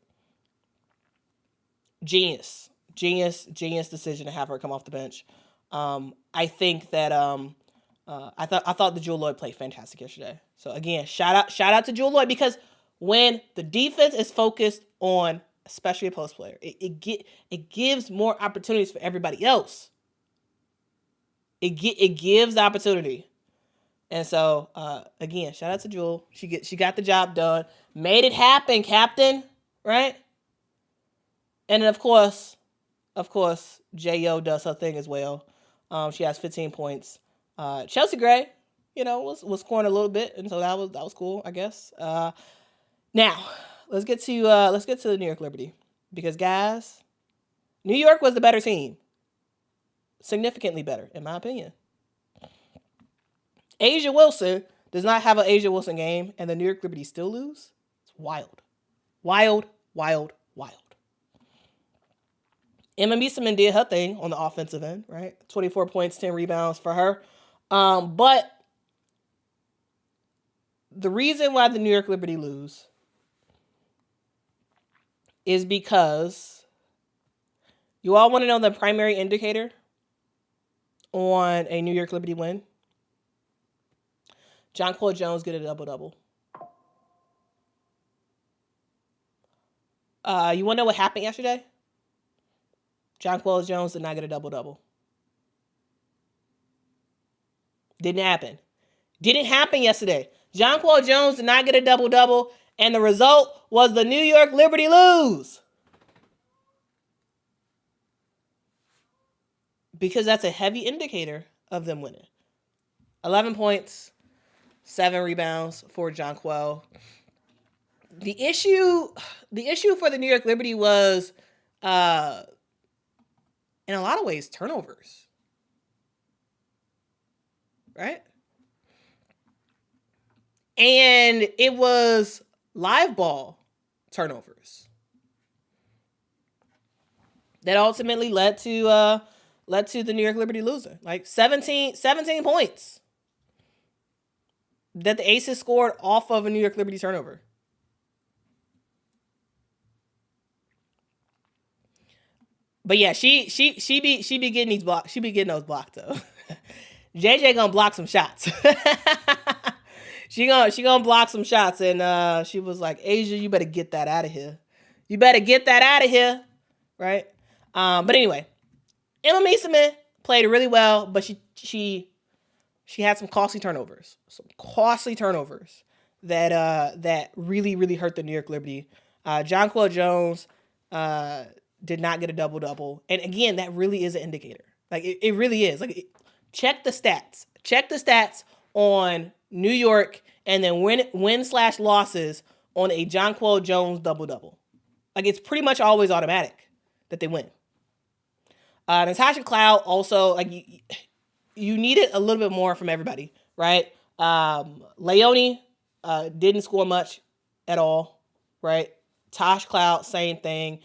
Genius decision to have her come off the bench. I think that I thought the Jewel Lloyd played fantastic yesterday. So again, shout out to Jewel Lloyd, because when the defense is focused on especially a post player, it gives more opportunities for everybody else. It gives opportunity. And so again, shout out to Jewel. She got the job done. Made it happen, Captain, right? And then of course, J.O. does her thing as well. She has 15 points. Chelsea Gray, was scoring a little bit, and so that was cool, I guess. Now, let's get to the New York Liberty, because guys, New York was the better team. Significantly better, in my opinion. Asia Wilson does not have an Asia Wilson game, and the New York Liberty still lose. It's wild. Wild. Emma Miesemann did her thing on the offensive end, right? 24 points, 10 rebounds for her. But the reason why the New York Liberty lose is because you all want to know the primary indicator on a New York Liberty win. Jonquel Jones get a double-double. You want to know what happened yesterday? Jonquel Jones did not get a double-double. Didn't happen. Didn't happen yesterday. Jonquel Jones did not get a double-double, and the result was the New York Liberty lose. Because that's a heavy indicator of them winning. 11 points, 7 rebounds for Jonquel. The issue for the New York Liberty was, in a lot of ways, turnovers. Right? And it was live ball turnovers that ultimately led to the New York Liberty losing. Like 17 points that the Aces scored off of a New York Liberty turnover. But yeah, she be getting these blocks. She be getting those blocked though. JJ gonna block some shots. she gonna block some shots, and she was like, Asia, you better get that out of here. You better get that out of here, right? But anyway, Emma Miesemann played really well, but she had some costly turnovers. That really, really hurt the New York Liberty. Jonquel Jones did not get a double-double. And again, that really is an indicator. Like, it really is. Like, check the stats. Check the stats on New York, and then win/losses on a Jonquel Jones double-double. Like, it's pretty much always automatic that they win. Natasha Cloud also, like, you needed a little bit more from everybody, right? Leone didn't score much at all, right? Tosh Cloud, same thing.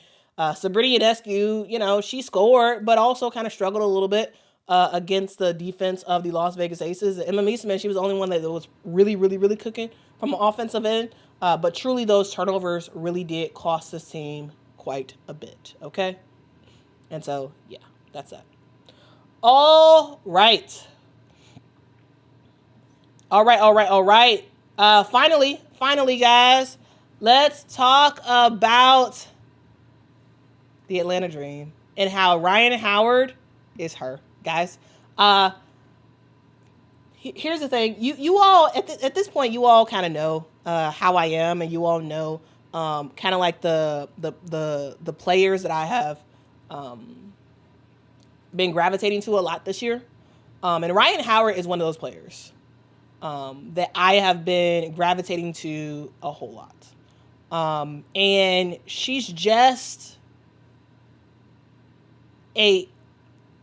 Sabrina Ionescu, she scored, but also kind of struggled a little bit against the defense of the Las Vegas Aces. Emma Miesemann, she was the only one that was really, really, really cooking from an offensive end. But truly, those turnovers really did cost this team quite a bit, okay? And so, yeah, that's that. All right. Finally, guys, let's talk about the Atlanta Dream and how Ryan Howard is her, guys. Here's the thing. You all, at this point, you all kind of know how I am, and you all know kind of like the players that I have been gravitating to a lot this year. And Ryan Howard is one of those players that I have been gravitating to a whole lot. And she's just a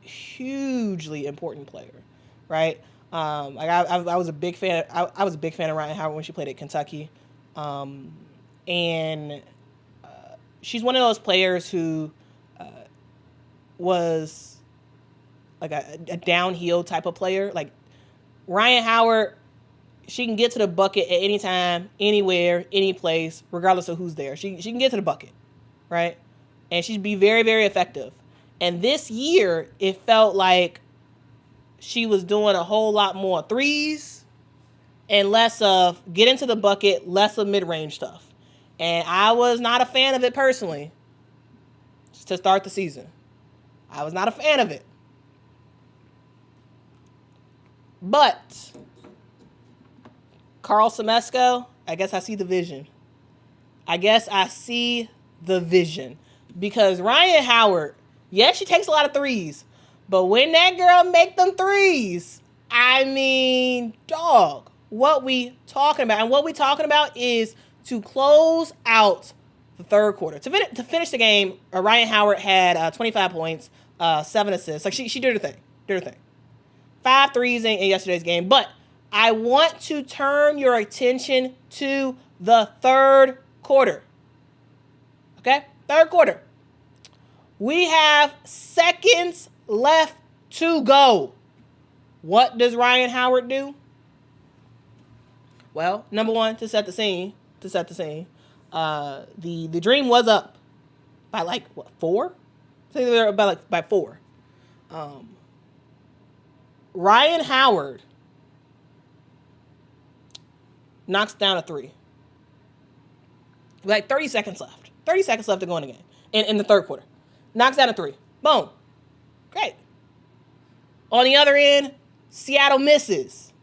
hugely important player, right? Like I was a big fan. I was a big fan of Ryan Howard when she played at Kentucky, and she's one of those players who was like a downhill type of player. Like Ryan Howard, she can get to the bucket at any time, anywhere, any place, regardless of who's there. She can get to the bucket, right? And she'd be very, very effective. And this year, it felt like she was doing a whole lot more threes and less of get into the bucket, less of mid-range stuff. And I was not a fan of it personally to start the season. I was not a fan of it. But Carl Semesco, I guess I see the vision. Because Ryan Howard, yes, she takes a lot of threes. But when that girl make them threes, I mean, dog, what we talking about? And what we talking about is to close out the third quarter. To finish the game, Ryan Howard had 25 points, 7 assists. Like, she did her thing. 5 threes in yesterday's game. But I want to turn your attention to the third quarter. Okay? Third quarter. We have seconds left to go. What does Ryan Howard do? Well, number one, to set the scene. The Dream was up by like what, 4? I think they were by 4. Ryan Howard knocks down a 3. Like 30 seconds left. 30 seconds left to go in the game. In the third quarter. Knocks down a 3. Boom. Great. On the other end, Seattle misses.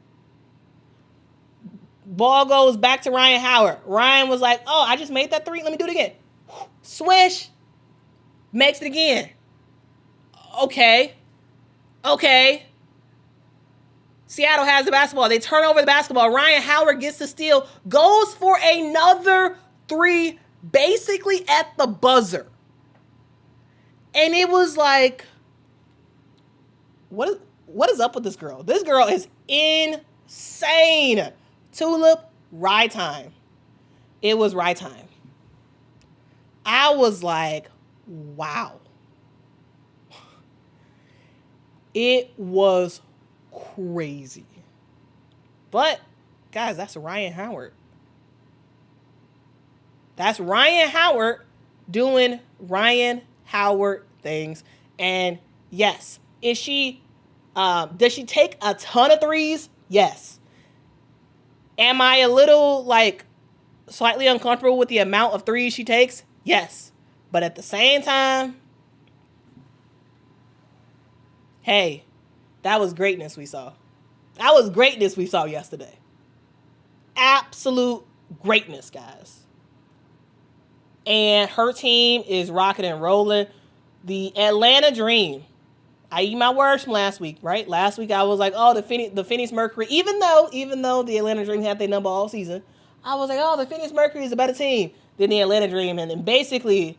Ball goes back to Ryan Howard. Ryan was like, oh, I just made that 3. Let me do it again. Swish. Makes it again. Okay. Seattle has the basketball. They turn over the basketball. Ryan Howard gets the steal. Goes for another 3, basically at the buzzer. And it was like, what is up with this girl? This girl is insane. Tulip, right time. It was right time. I was like, wow. It was crazy. But, guys, that's Ryan Howard. That's Ryan Howard doing Ryan Howard things. And yes, does she take a ton of threes? Yes. Am I a little like slightly uncomfortable with the amount of threes she takes? Yes. But at the same time, hey, that was greatness we saw. That was greatness we saw yesterday. Absolute greatness, guys. And her team is rocking and rolling. The Atlanta Dream. I eat my words from last week, right? Last week I was like, oh, the Phoenix Mercury. Even though the Atlanta Dream had their number all season, I was like, oh, the Phoenix Mercury is a better team than the Atlanta Dream. And then basically,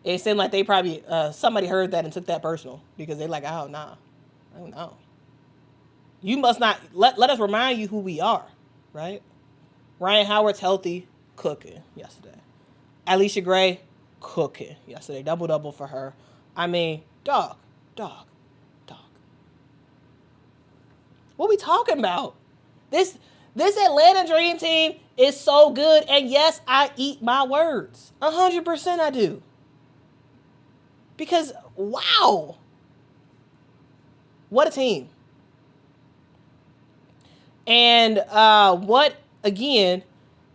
it seemed like they probably, somebody heard that and took that personal. Because they're like, oh, nah. Oh, no. You must not, let us remind you who we are, right? Ryan Howard's healthy, cooking yesterday. Alicia Gray, cooking yesterday. Double-double for her. I mean, dog. What we talking about? This Atlanta Dream team is so good. And yes, I eat my words. 100% I do. Because, wow. What a team. And what, again,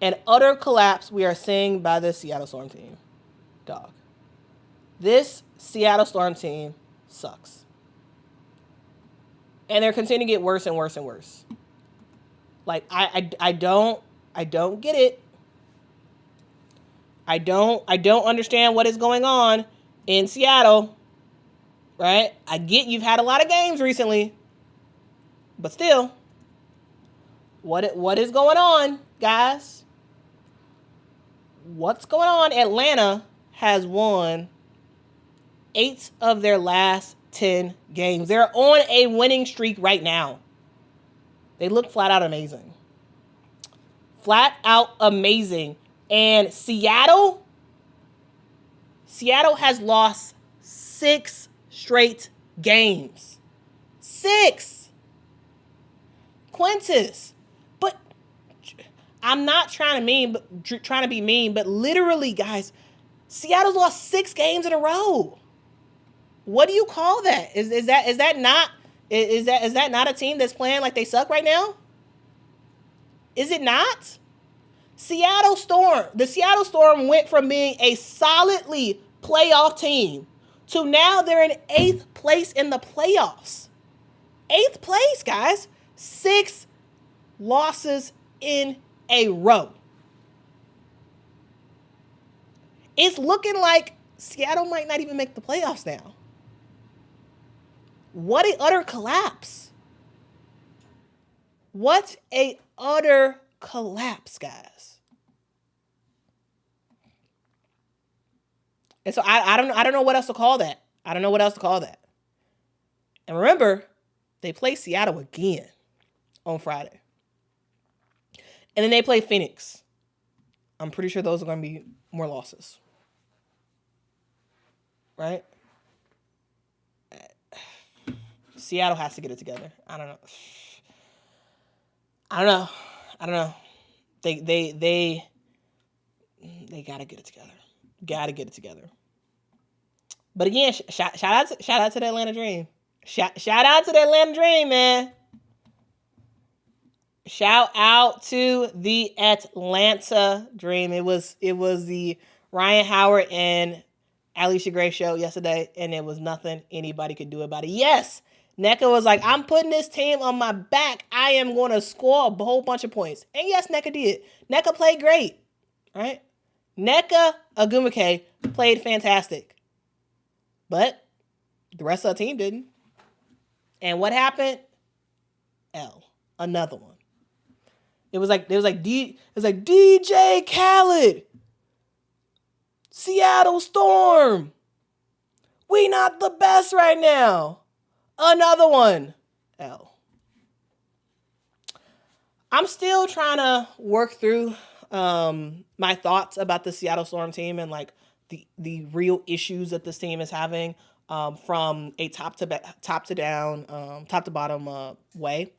an utter collapse we are seeing by this Seattle Storm team. Dog. This Seattle Storm team sucks. And they're continuing to get worse and worse and worse. Like, I don't get it. I don't understand what is going on in Seattle. Right? I get you've had a lot of games recently. But still, what is going on, guys? What's going on? Atlanta has won 8 of their last 10 games. They're on a winning streak right now. They look flat out amazing. Flat out amazing. And Seattle, Seattle has lost 6 straight games. 6. Quintus. But I'm not trying to be mean, but literally, guys, Seattle's lost 6 games in a row. What do you call that? Is that not a team that's playing like they suck right now? Is it not? The Seattle Storm went from being a solidly playoff team to now they're in 8th place in the playoffs. 8th place, guys. 6 losses in a row. It's looking like Seattle might not even make the playoffs now. What an utter collapse. What a utter collapse, guys. And so I don't know what else to call that. I don't know what else to call that. And remember, they play Seattle again on Friday. And then they play Phoenix. I'm pretty sure those are going to be more losses. Right? Seattle has to get it together. I don't know. They gotta get it together. Gotta get it together. But again, shout out to the Atlanta Dream. Shout out to the Atlanta Dream, man. Shout out to the Atlanta Dream. It was the Ryan Howard and Alicia Gray show yesterday, and it was nothing anybody could do about it. Yes, NECA was like, I'm putting this team on my back. I am going to score a whole bunch of points. And yes, NECA did. NECA played great, right? NECA Agumake played fantastic. But the rest of the team didn't. And what happened? Another one. It was like DJ Khaled, Seattle Storm. We not the best right now. Another one. I'm still trying to work through my thoughts about the Seattle Storm team and like the real issues that this team is having from a top to bottom way.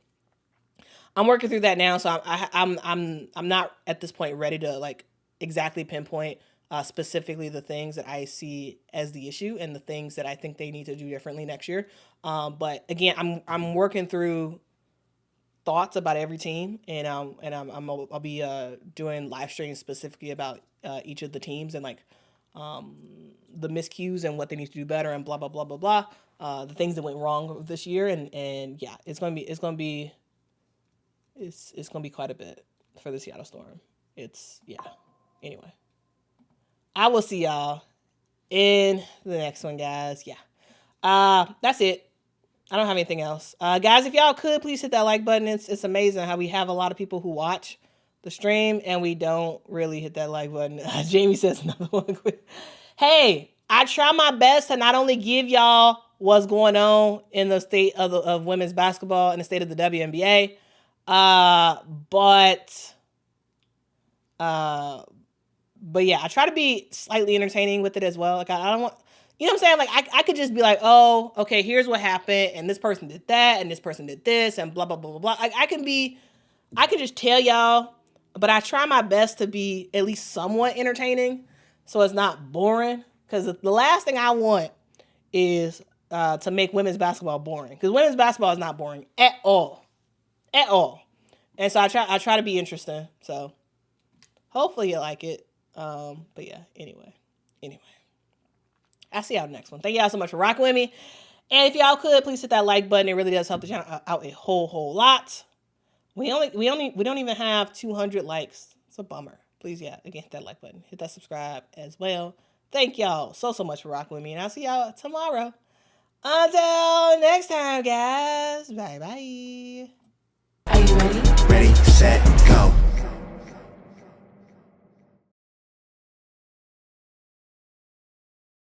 I'm working through that now, so I'm not at this point ready to like exactly pinpoint specifically the things that I see as the issue and the things that I think they need to do differently next year. But again, I'm working through thoughts about every team, and I'll be doing live streams specifically about each of the teams and like the miscues and what they need to do better and blah blah blah blah blah. The things that went wrong this year, and yeah, it's gonna be quite a bit for the Seattle Storm. Anyway, I will see y'all in the next one, guys. Yeah. That's it. I don't have anything else. Guys, if y'all could, please hit that like button. It's amazing how we have a lot of people who watch the stream and we don't really hit that like button. Jamie says another one. Hey, I try my best to not only give y'all what's going on in the state of women's basketball and the state of the WNBA, but yeah, I try to be slightly entertaining with it as well. Like I don't want, you know what I'm saying? Like I could just be like, oh, okay, here's what happened, and this person did that, and this person did this, and blah blah blah blah blah. Like I can just tell y'all, but I try my best to be at least somewhat entertaining, so it's not boring. Because the last thing I want is to make women's basketball boring. Because women's basketball is not boring at all. And so I try to be interesting. So hopefully you like it. But yeah, anyway. I'll see y'all next one. Thank y'all so much for rocking with me. And if y'all could, please hit that like button. It really does help the channel out a whole lot. We don't even have 200 likes. It's a bummer. Please, yeah, again, hit that like button. Hit that subscribe as well. Thank y'all so much for rocking with me. And I'll see y'all tomorrow. Until next time, guys. Bye-bye. Are you ready? Ready, set.